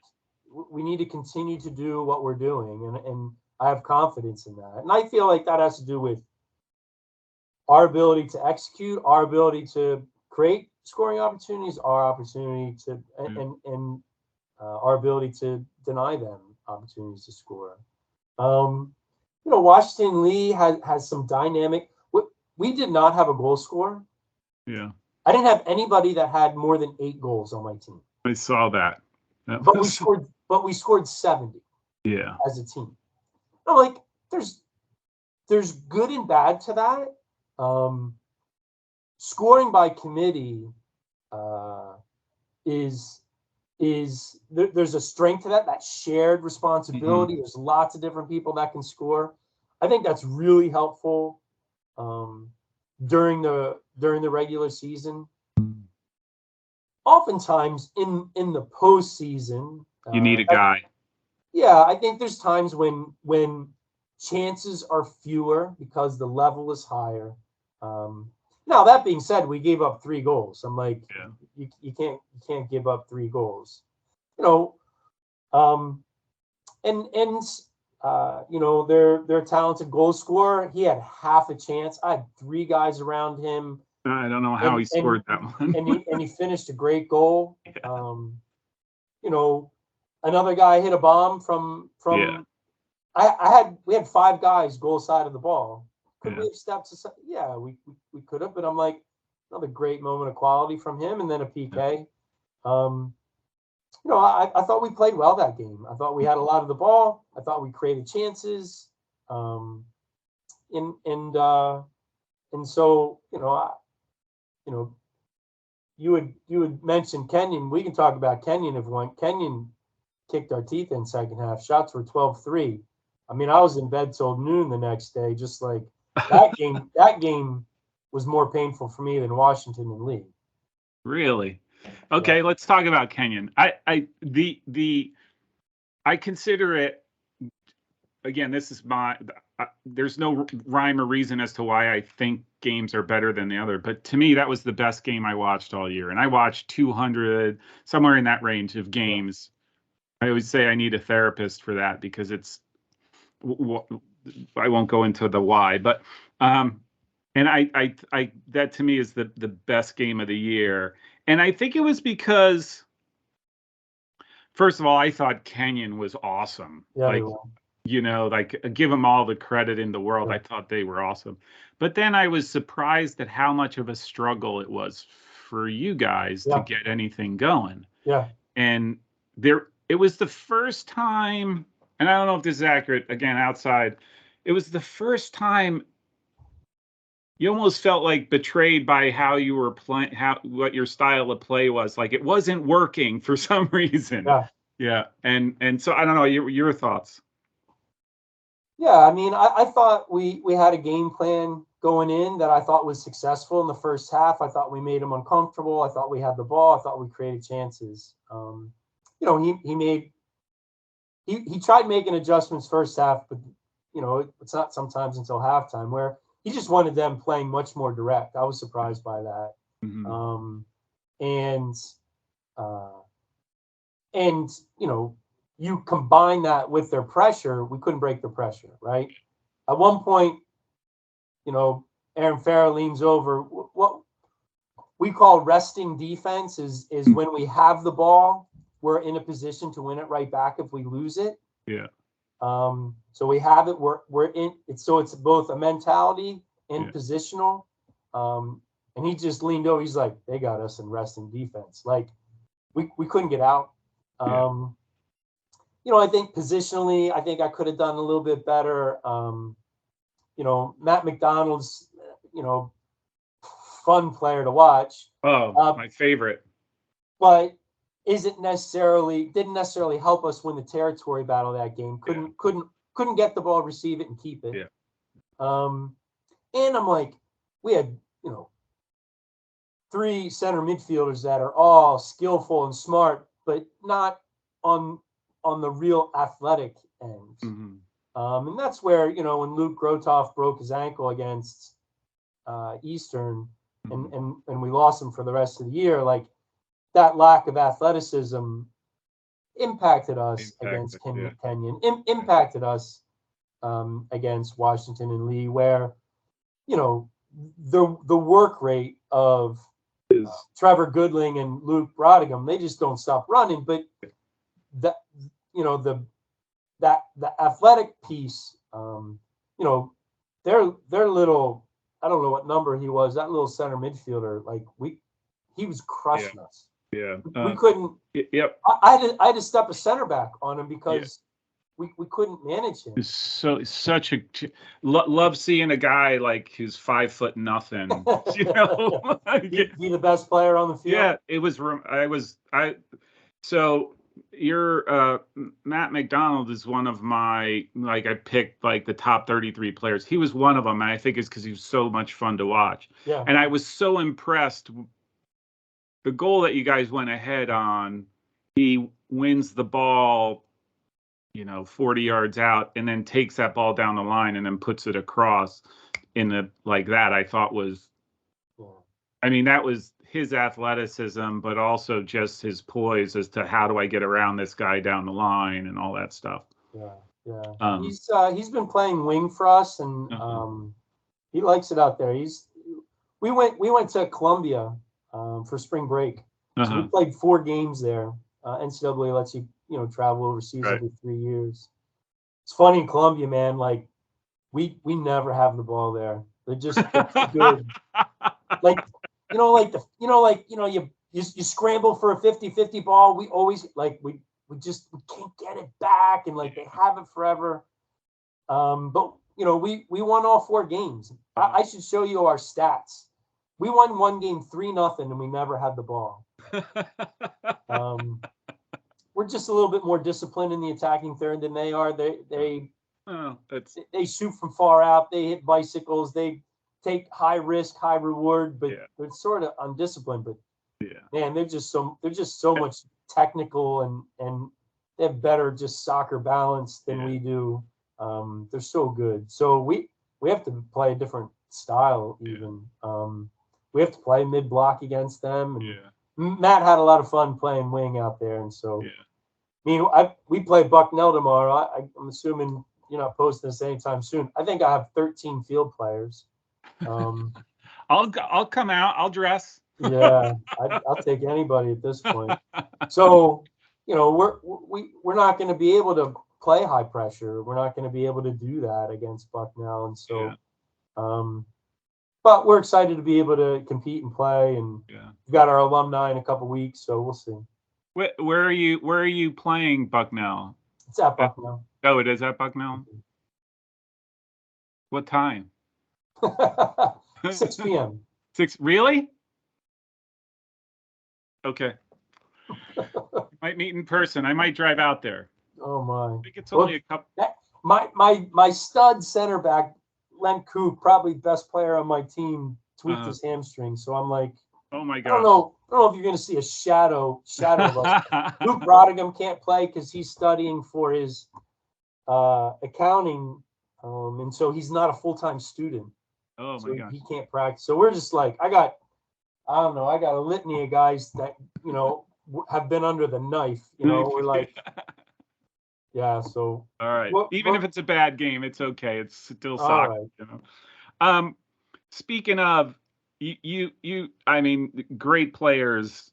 we need to continue to do what we're doing. And I have confidence in that. And I feel like that has to do with our ability to execute, our ability to create scoring opportunities, our opportunity to, and our ability to deny them opportunities to score. Washington Lee has some dynamic. We did not have a goal scorer. Yeah. I didn't have anybody that had more than 8 goals on my team. I saw that. But we scored 70. Yeah. As a team. I'm like, there's good and bad to that. Scoring by committee is there's a strength to that shared responsibility. There's lots of different people that can score. I think that's really helpful during the regular season. Oftentimes in the postseason, you need a guy. I think there's times when chances are fewer because the level is higher. Now that being said, we gave up 3 goals. I'm like, you can't give up 3 goals, their talented goal scorer. He had half a chance. I had 3 guys around him. I don't know how he scored that one. and he finished a great goal. Yeah. Another guy hit a bomb from. We had 5 guys goal side of the ball. Could we have stepped aside? Yeah, we could have. But I'm like, another great moment of quality from him, and then a PK. I thought we played well that game. I thought we had a lot of the ball. I thought we created chances. And so, you would mention Kenyon. We can talk about Kenyon if one. Kenyon kicked our teeth in second half. Shots were 12-3. I mean, I was in bed till noon the next day. Just like that game. That game was more painful for me than Washington and Lee. Really? Okay, yeah. Let's talk about Kenyon. I consider it, again, this is there's no rhyme or reason as to why I think games are better than the other, but to me that was the best game I watched all year, and I watched 200, somewhere in that range of games. I always say I need a therapist for that, because it's, I won't go into the why, but and I that to me is the best game of the year. And I think it was because, first of all, I thought Kenyon was awesome. Yeah, give them all the credit in the world. Yeah. I thought they were awesome. But then I was surprised at how much of a struggle it was for you guys to get anything going. Yeah. And it was the first time, and I don't know if this is accurate, again, outside, it was the first time you almost felt like betrayed by how you were playing, what your style of play was. Like it wasn't working for some reason. Yeah. Yeah. And so I don't know, your thoughts. Yeah, I mean, I thought we had a game plan going in that I thought was successful in the first half. I thought we made them uncomfortable. I thought we had the ball. I thought we created chances. He tried making adjustments first half, but it's not sometimes until halftime where he just wanted them playing much more direct. I was surprised by that. Mm-hmm. You combine that with their pressure, we couldn't break the pressure, right? At one point, Aaron Farrell leans over. What we call resting defense is when we have the ball, we're in a position to win it right back if we lose it. Yeah. So we have it. We're in it. So it's both a mentality and positional. And he just leaned over. He's like, they got us in resting defense. Like we couldn't get out. I think positionally, I think I could have done a little bit better. Matt McDonald's, fun player to watch. Oh, my favorite. But didn't necessarily help us win the territory battle that game. Couldn't get the ball, receive it, and keep it. Yeah. And I'm like, we had, 3 center midfielders that are all skillful and smart, but not on the real athletic end. Mm-hmm. And that's where, when Luke Grotoff broke his ankle against Eastern, mm-hmm. and we lost him for the rest of the year, like that lack of athleticism impacted us against Kenyon, impacted us against Washington and Lee, where, the work rate of Trevor Goodling and Luke Brodigan, they just don't stop running. But that, the athletic piece, their little, I don't know what number he was, that little center midfielder, like he was crushing us. Yeah. We couldn't. Yep. I had to step a center back on him because we couldn't manage him. So such a love seeing a guy like who's 5'0" nothing. Be the best player on the field. Yeah, it was. So your Matt McDonald is one of my, I picked the top 33 players. He was one of them, and I think it's because he was so much fun to watch. Yeah. And I was so impressed. The goal that you guys went ahead on, he wins the ball, 40 yards out, and then takes that ball down the line and then puts it across that. I thought was, that was his athleticism, but also just his poise as to how do I get around this guy down the line and all that stuff. Yeah. He's been playing wing for us, and he likes it out there. We went to Columbia for spring break. So we played 4 games there. NCAA lets you travel overseas every 3 years. It's funny in Columbia, man. Like we never have the ball there. They're just good. you scramble for a 50-50 ball. We always we can't get it back, and like they have it forever. But we won all 4 games. I should show you our stats. We won one game 3-0, and we never had the ball. We're just a little bit more disciplined in the attacking third than they are. They shoot from far out. They hit bicycles. They take high risk, high reward, but they're sort of undisciplined. But man, they're just so much technical, and they have better just soccer balance than we do. They're so good. So we have to play a different style even. We have to play mid block against them. And Matt had a lot of fun playing wing out there, and so. We play Bucknell tomorrow. I'm assuming you're not posting this anytime soon. I think I have 13 field players. I'll come out. I'll dress. Yeah, I'll take anybody at this point. So, we're not going to be able to play high pressure. We're not going to be able to do that against Bucknell, and so, but we're excited to be able to compete and play. And we've got our alumni in a couple weeks, so we'll see. Where are you playing Bucknell? It's at Bucknell. Oh, it is at Bucknell? What time? 6 p.m. 6, really? Okay. Might meet in person. I might drive out there. Oh my. I think it's only a couple. My stud center back, Len Coop, probably best player on my team, tweaked his hamstring. So I'm like, oh my God. I don't know if you're going to see a shadow of us. Luke Roddigham can't play because he's studying for his accounting, and so he's not a full-time student. Oh so my God. He can't practice. So we're just like, I got a litany of guys that have been under the knife. We're like, So all right. Even if it's a bad game, it's okay. It's still soccer. Right. Speaking of. I mean, great players,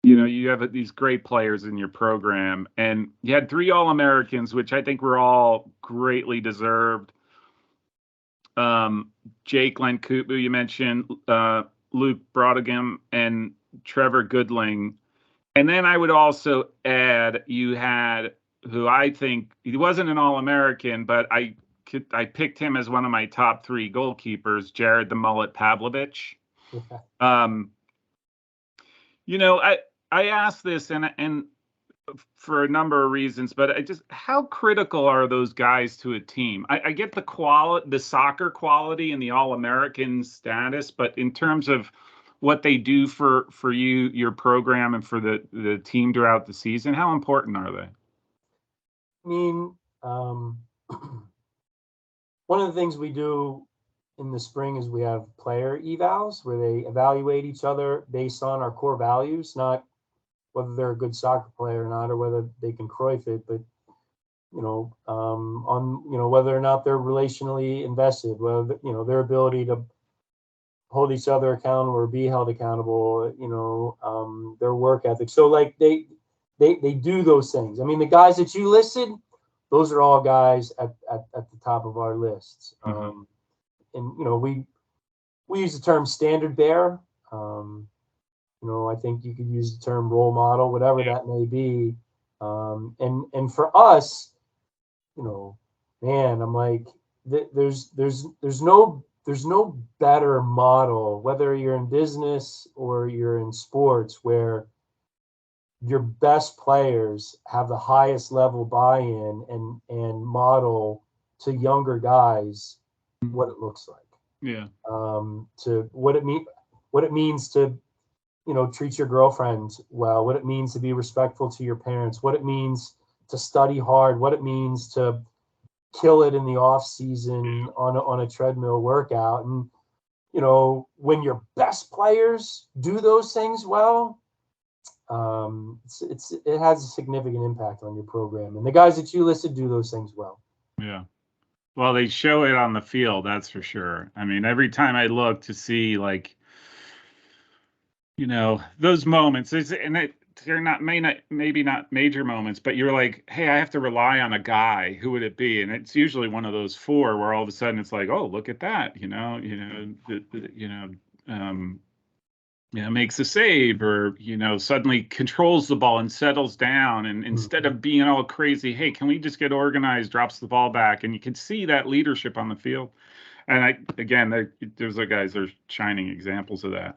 you have these great players in your program, and you had 3 All-Americans, which I think were all greatly deserved. Jake Lencoop, who you mentioned, Luke Brodigham, and Trevor Goodling. And then I would also add you had, who I think, he wasn't an All-American, but I picked him as one of my top 3 goalkeepers, Jared the Mullet Pavlovich. I asked this and for a number of reasons, but how critical are those guys to a team? I get the soccer quality and the All-American status, but in terms of what they do for you, your program, and for the team throughout the season, how important are they? I mean, one of the things we do in the spring is we have player evals where they evaluate each other based on our core values, not whether they're a good soccer player or not, or whether they can Cruyff it, but on whether or not they're relationally invested, whether their ability to hold each other accountable or be held accountable, their work ethic. So like they do those things. I mean, the guys that you listed, those are all guys at the top of our lists. Mm-hmm. And we use the term standard bearer. I think you could use the term role model, whatever that may be. And for us, man, I'm like, there's no better model, whether you're in business or you're in sports, where your best players have the highest level buy-in and model to younger guys what it looks like. Yeah. To what it means to, treat your girlfriend well, what it means to be respectful to your parents, what it means to study hard, what it means to kill it in the off season on a treadmill workout. And, when your best players do those things well, it has a significant impact on your program. And the guys that you listed do those things well. Yeah. Well, they show it on the field, that's for sure. I mean, every time I look to see, those moments, they're maybe not major moments, but you're like, hey, I have to rely on a guy. Who would it be? And it's usually one of those 4 where all of a sudden it's like, oh, look at that, makes a save, or suddenly controls the ball and settles down, and instead of being all crazy, hey, can we just get organized, drops the ball back, and you can see that leadership on the field. And there's guys are shining examples of that.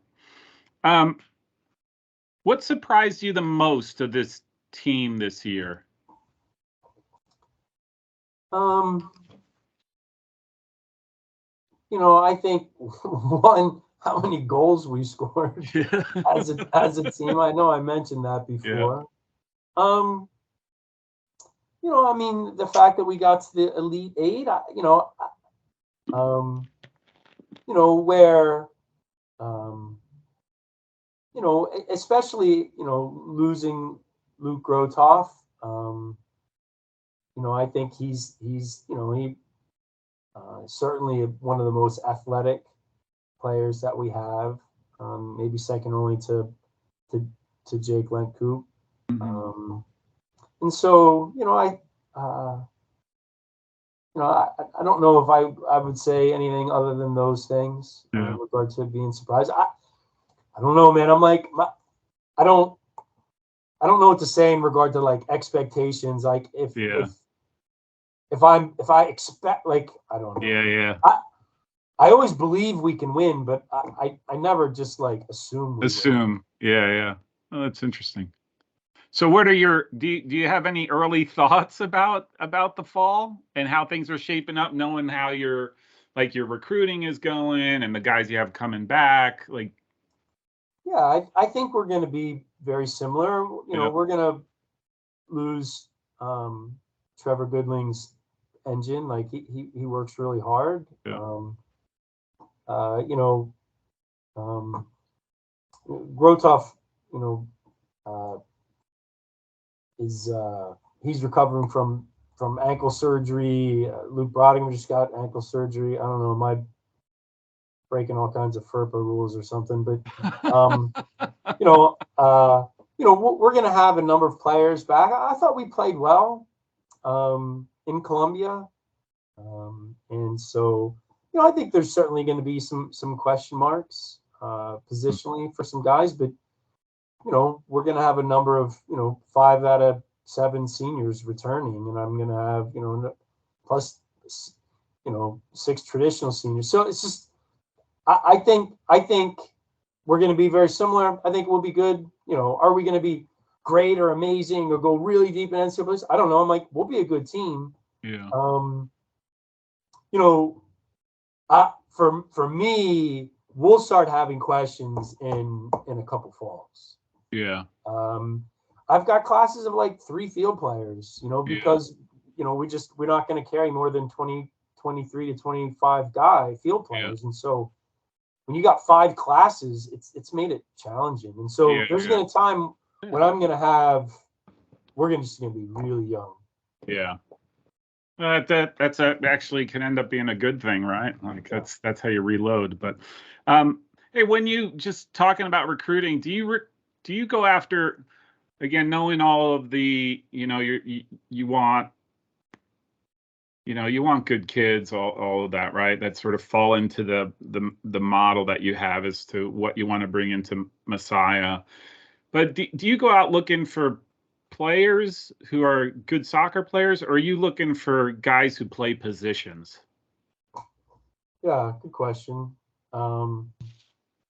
What surprised you the most of this team this year? I think one, how many goals we scored as a team. I know I mentioned that before. Yeah. I mean, the fact that we got to the Elite Eight, where, especially, losing Luke Grotoff, I think he's certainly one of the most athletic players that we have, maybe second only to Jake Lentcoop. Mm-hmm. And so, I don't know if I would say anything other than those things in regard to being surprised. I don't know, man. I'm like, I don't know what to say in regard to like expectations. Like if I expect, like, I don't know. Yeah. I always believe we can win, but I never just like assume. Yeah. Oh, that's interesting. So what are do you have any early thoughts about the fall and how things are shaping up, knowing how your recruiting is going and the guys you have coming back? Like, yeah, I think we're going to be very similar. We're going to lose Trevor Goodling's engine. Like he works really hard. Yeah. Grotoff, he's recovering from ankle surgery. Luke Brodigan just got ankle surgery. I don't know, am I breaking all kinds of FERPA rules or something? But we're going to have a number of players back. I thought we played well in Columbia, and so I think there's certainly going to be some question marks positionally for some guys, but we're going to have a number of 5 out of 7 seniors returning, and I'm going to have plus 6 traditional seniors. So it's just I think we're going to be very similar. I think we'll be good. Are we going to be great or amazing or go really deep in NCAA? I don't know. I'm like, we'll be a good team. Yeah. For me, we'll start having questions in a couple falls. Yeah. I've got classes of like 3 field players, because we're not going to carry more than 23 to 25 field players. Yeah. And so when you got 5 classes, it's made it challenging. And so there's going to be a time when we're just going to be really young. Yeah. That's actually can end up being a good thing, right? Like that's how you reload. But hey, when you just talking about recruiting, do you go after, again, knowing all of the you want good kids, all of that, right? That sort of fall into the model that you have as to what you want to bring into Messiah. But do you go out looking for players who are good soccer players, or are you looking for guys who play positions? Yeah, good question. I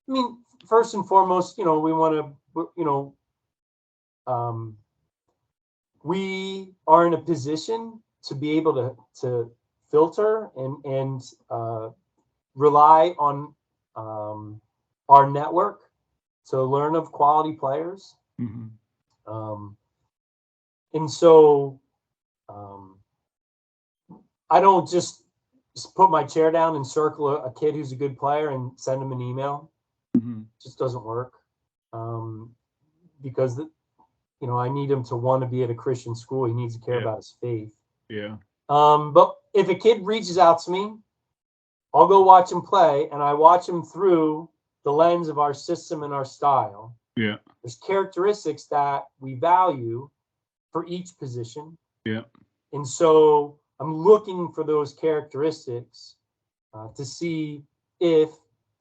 mean, first and foremost, we want to, we are in a position to be able to filter and rely on our network to learn of quality players. Mm-hmm. And so I don't just put my chair down and circle a kid who's a good player and send him an email. Mm-hmm. It just doesn't work, because I need him to want to be at a Christian school. He needs to care about his faith. Yeah. But if a kid reaches out to me, I'll go watch him play, and I watch him through the lens of our system and our style. Yeah. There's characteristics that we value for each position. Yeah. And so I'm looking for those characteristics to see if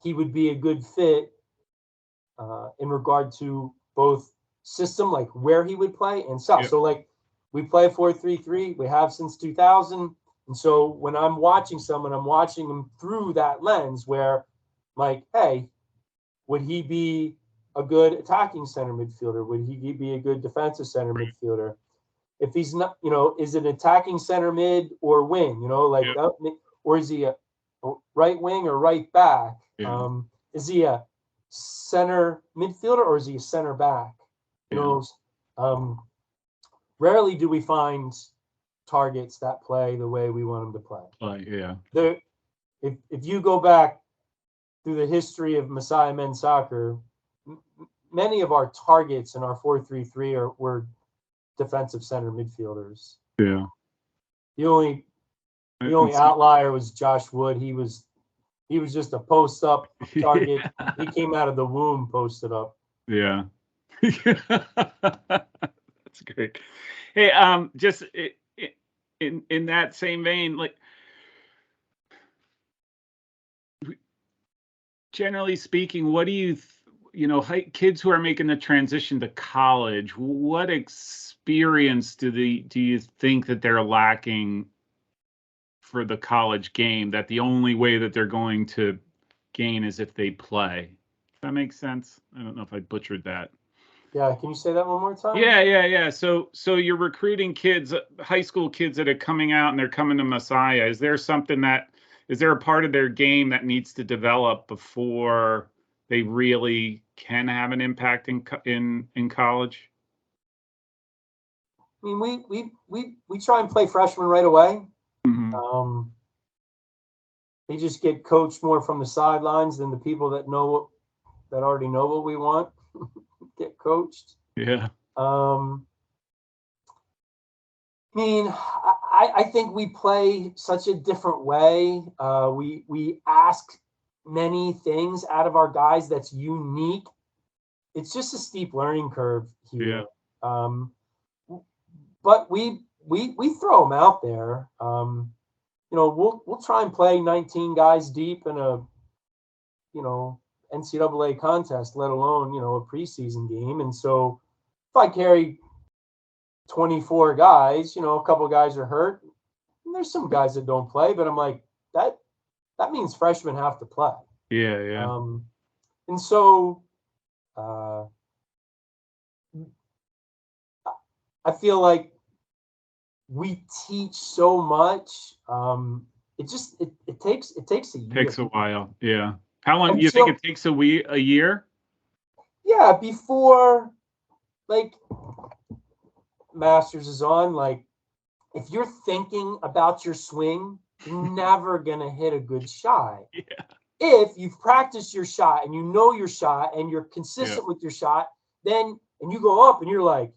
he would be a good fit in regard to both system, like where he would play, and stuff. Yep. So like we play 4-3-3, we have since 2000. And so when I'm watching someone, I'm watching them through that lens where, like, hey, would he be a good attacking center midfielder? Would he be a good defensive center midfielder? If he's not, is it attacking center mid or wing? Like, Yep. or is he a right wing or right back? Yeah. Is he a center midfielder or is he a center back? Rarely do we find targets that play the way we want them to play. Yeah. If you go back through the history of Messiah men's soccer, many of our targets in our 4-3-3 were defensive center midfielders. Yeah. The only outlier was Josh Wood. He was just a post up target. Yeah. He came out of the womb posted up. Yeah. That's great. Hey, just in that same vein, like, generally speaking, what do you kids who are making the transition to college, what experience do you think that they're lacking for the college game, that the only way that they're going to gain is if they play? Does that make sense? I don't know if I butchered that. Yeah, can you say that one more time? Yeah. So you're recruiting kids, high school kids that are coming out and they're coming to Messiah. Is there a part of their game that needs to develop before they really can have an impact in college? I mean, we try and play freshmen right away. Mm-hmm. They just get coached more from the sidelines than the people that already know what we want get coached. Yeah. I mean, I think we play such a different way. We ask many things out of our guys that's unique. It's just a steep learning curve here. Yeah. But we throw them out there. We'll try and play 19 guys deep in a NCAA contest, let alone a preseason game. And so if I carry 24 guys, a couple guys are hurt. And there's some guys that don't play, but I'm like, that means freshmen have to play. Yeah. And so I feel like we teach so much. It takes a year. Takes a while. Yeah. How long do you think it takes a year? Yeah, before like Masters is on, like if you're thinking about your swing, you're never gonna hit a good shot. Yeah. If you've practiced your shot and you know your shot and you're consistent with your shot, then and you go up and you're like,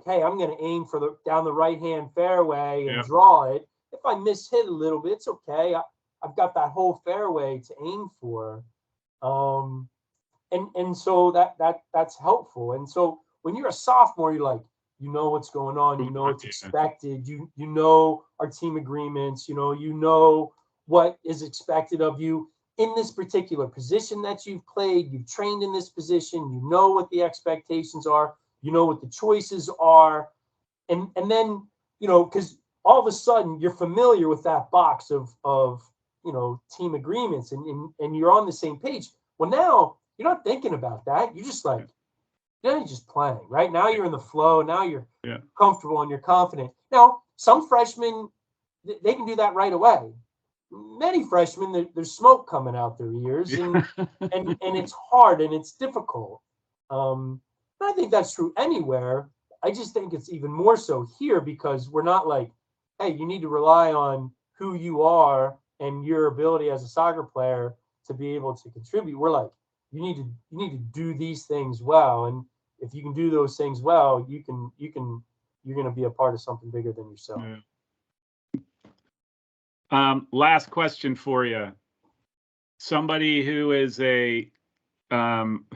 hey, I'm gonna aim for down the right hand fairway and draw it. If I miss hit a little bit, it's okay. I've got that whole fairway to aim for. And so that's helpful. And so when you're a sophomore, you're like, you know what's going on, you know what's expected, you know our team agreements, you know what is expected of you in this particular position that you've played, you've trained in this position, you know what the expectations are, you know what the choices are. And then, because all of a sudden you're familiar with that box of team agreements and you're on the same page. Well, now you're not thinking about that. You're just like, you're just playing, right? Now you're in the flow. Now you're comfortable and you're confident. Now, some freshmen, they can do that right away. Many freshmen, there's smoke coming out their ears and it's hard and it's difficult. And I think that's true anywhere. I just think it's even more so here because we're not like, hey, you need to rely on who you are and your ability as a soccer player to be able to contribute. We're like, you need to do these things well, and if you can do those things well, you're going to be a part of something bigger than yourself. Yeah. Last question for you. Somebody who is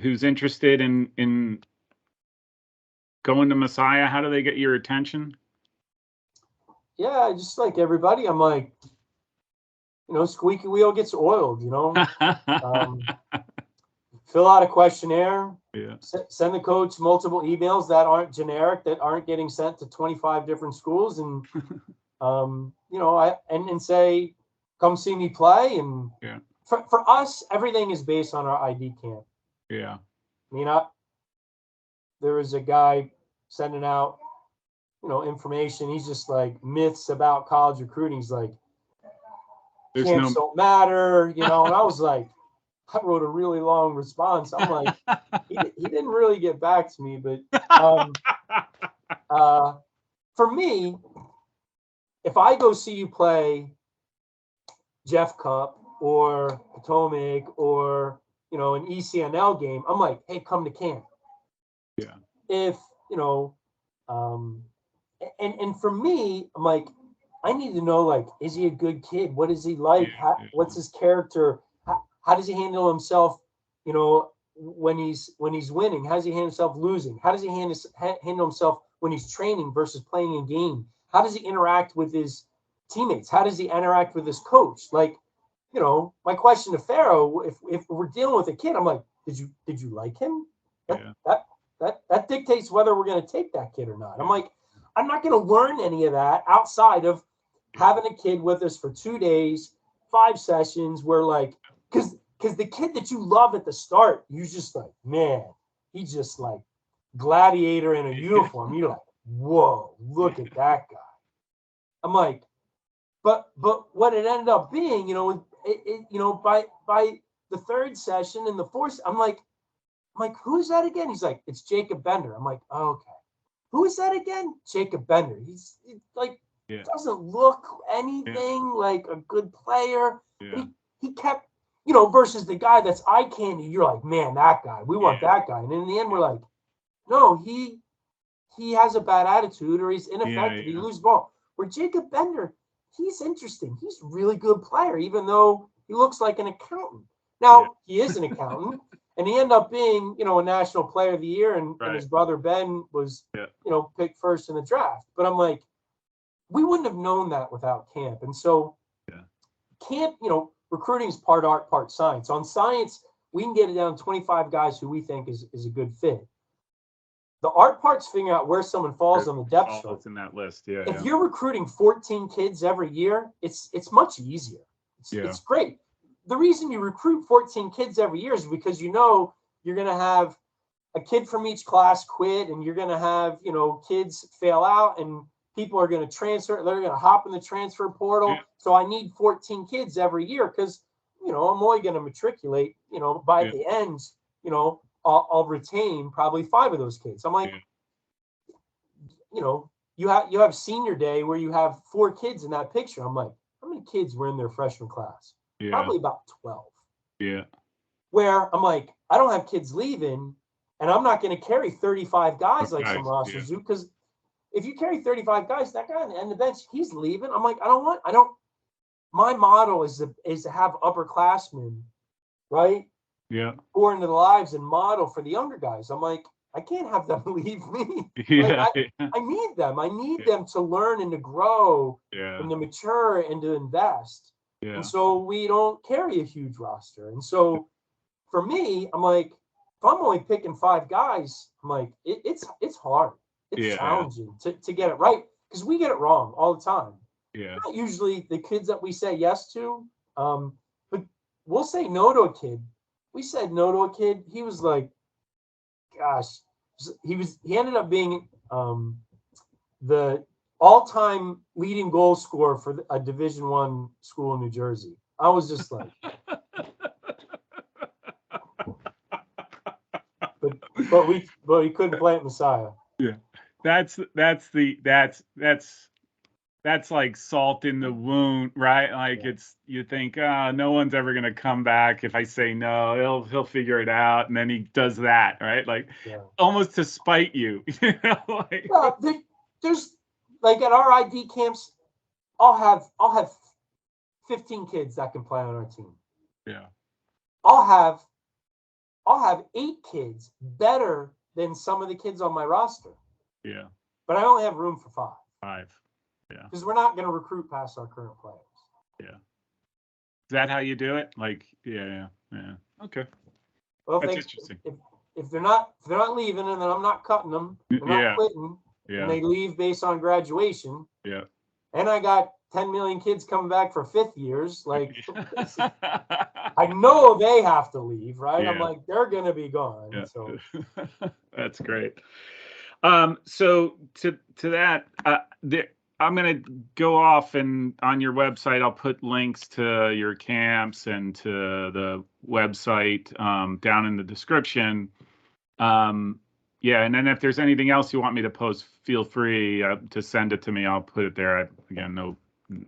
who's interested in going to Messiah, how do they get your attention? Yeah, just like everybody, I'm like, squeaky wheel gets oiled, fill out a questionnaire. Yeah. Send the coach multiple emails that aren't generic, that aren't getting sent to 25 different schools, and and say, come see me play. And Yeah. For us, everything is based on our ID camp. Yeah. I mean, there was a guy sending out, information. He's just like myths about college recruiting. He's like, camps don't matter, and I was like, I wrote a really long response. I'm like, he didn't really get back to me, but for me, if I go see you play Jeff Cup or Potomac or an ECNL game, I'm like, hey, come to camp. Yeah. If and for me, I'm like, I need to know, like, is he a good kid? What is he like? What's his character? How does he handle himself? When he's winning. How does he handle himself losing? How does he handle himself when he's training versus playing a game? How does he interact with his teammates? How does he interact with his coach? Like, my question to Pharaoh, if we're dealing with a kid, I'm like, did you like him? That dictates whether we're going to take that kid or not. I'm like, I'm not going to learn any of that outside of having a kid with us for 2 days, 5 sessions, where like, because the kid that you love at the start, you just like, man, he's just like gladiator in a uniform. You're like, whoa, look at that guy. I'm like, but what it ended up being, by the 3rd session and the 4th, I'm like, who's that again? He's like, it's Jacob Bender. I'm like, oh, okay. Who is that again? Jacob Bender. He's like, doesn't look anything like a good player. Yeah. He kept, versus the guy that's eye candy. You're like, man, that guy. We want that guy. And in the end, we're like, no, he has a bad attitude, or he's ineffective. He loses ball. Where Jacob Bender, he's interesting. He's a really good player, even though he looks like an accountant. Now, he is an accountant. And he ended up being, a National Player of the Year, and his brother Ben was, picked first in the draft. But I'm like, we wouldn't have known that without camp. And so camp, recruiting is part art, part science. On science, we can get it down to 25 guys who we think is a good fit. The art part's figuring out where someone falls on the depth chart. In that list, If you're recruiting 14 kids every year, it's much easier. It's great. The reason you recruit 14 kids every year is because you're going to have a kid from each class quit, and you're going to have, kids fail out, and people are going to transfer. They're going to hop in the transfer portal. Yeah. So I need 14 kids every year because, I'm only going to matriculate, by the end, I'll retain probably 5 of those kids. I'm like, you have senior day where you have 4 kids in that picture. I'm like, how many kids were in their freshman class? Yeah. Probably about 12. Yeah. Where I'm like, I don't have kids leaving, and I'm not going to carry 35 guys like some rosters do, because if you carry 35 guys, that guy on the end of the bench, he's leaving. I'm like, my model is to have upperclassmen, right? Yeah. Pour into the lives and model for the younger guys. I'm like, I can't have them leave me. I need them. I need them to learn and to grow and to mature and to invest. Yeah. And so we don't carry a huge roster. And so for me, I'm like, if I'm only picking 5 guys, I'm like, it's hard. It's challenging to get it right, because we get it wrong all the time. Yeah. Not usually the kids that we say yes to, but we'll say no to a kid. We said no to a kid. He was like, gosh, he ended up being the all-time leading goal scorer for a Division I school in New Jersey. I was just like, but we couldn't play at Messiah. Yeah, that's like salt in the wound, right? Like you think, no one's ever gonna come back if I say no. He'll figure it out, and then he does that, right? Like almost to spite you. Well, there's like at our ID camps, I'll have 15 kids that can play on our team. Yeah. I'll have 8 kids better than some of the kids on my roster. Yeah. But I only have room for 5. 5. Yeah. Because we're not going to recruit past our current players. Yeah. Is that how you do it? Like, yeah. Okay. Well, That's interesting. If they're not leaving, and then I'm not cutting them, they're not quitting, and they leave based on graduation. Yeah. And I got 10 million kids coming back for fifth years. Like, I know they have to leave, right? Yeah. I'm like, they're gonna be gone. Yeah. So That's great. So to that, I'm going to go off, and on your website, I'll put links to your camps and to the website down in the description. Yeah, and then if there's anything else you want me to post, feel free to send it to me. I'll put it there. Again,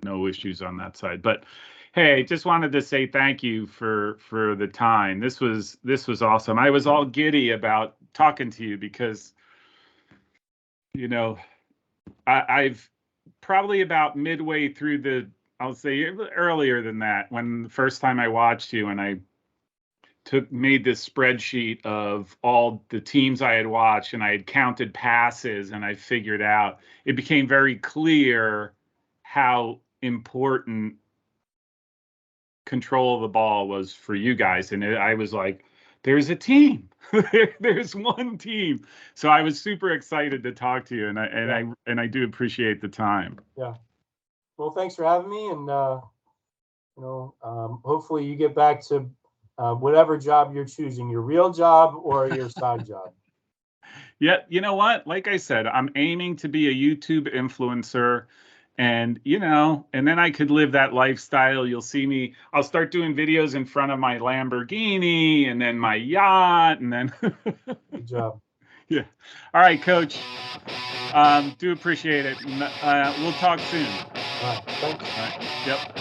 no issues on that side. But hey, just wanted to say thank you for the time. This was awesome. I was all giddy about talking to you because, you know, I've probably about midway through I'll say earlier than that, when the first time I watched you, and I made this spreadsheet of all the teams I had watched, and I had counted passes, and I figured out, it became very clear how important control of the ball was for you guys. And I was like, there's a team. There's one team. So I was super excited to talk to you, and I do appreciate the time. Yeah. Well, thanks for having me, and hopefully you get back to whatever job you're choosing, your real job or your side job. Yeah, you know what? Like I said, I'm aiming to be a YouTube influencer, and and then I could live that lifestyle. You'll see me. I'll start doing videos in front of my Lamborghini, and then my yacht, and then. Good job. Yeah. All right, Coach. Do appreciate it. We'll talk soon. All right. Thanks. All right. Yep.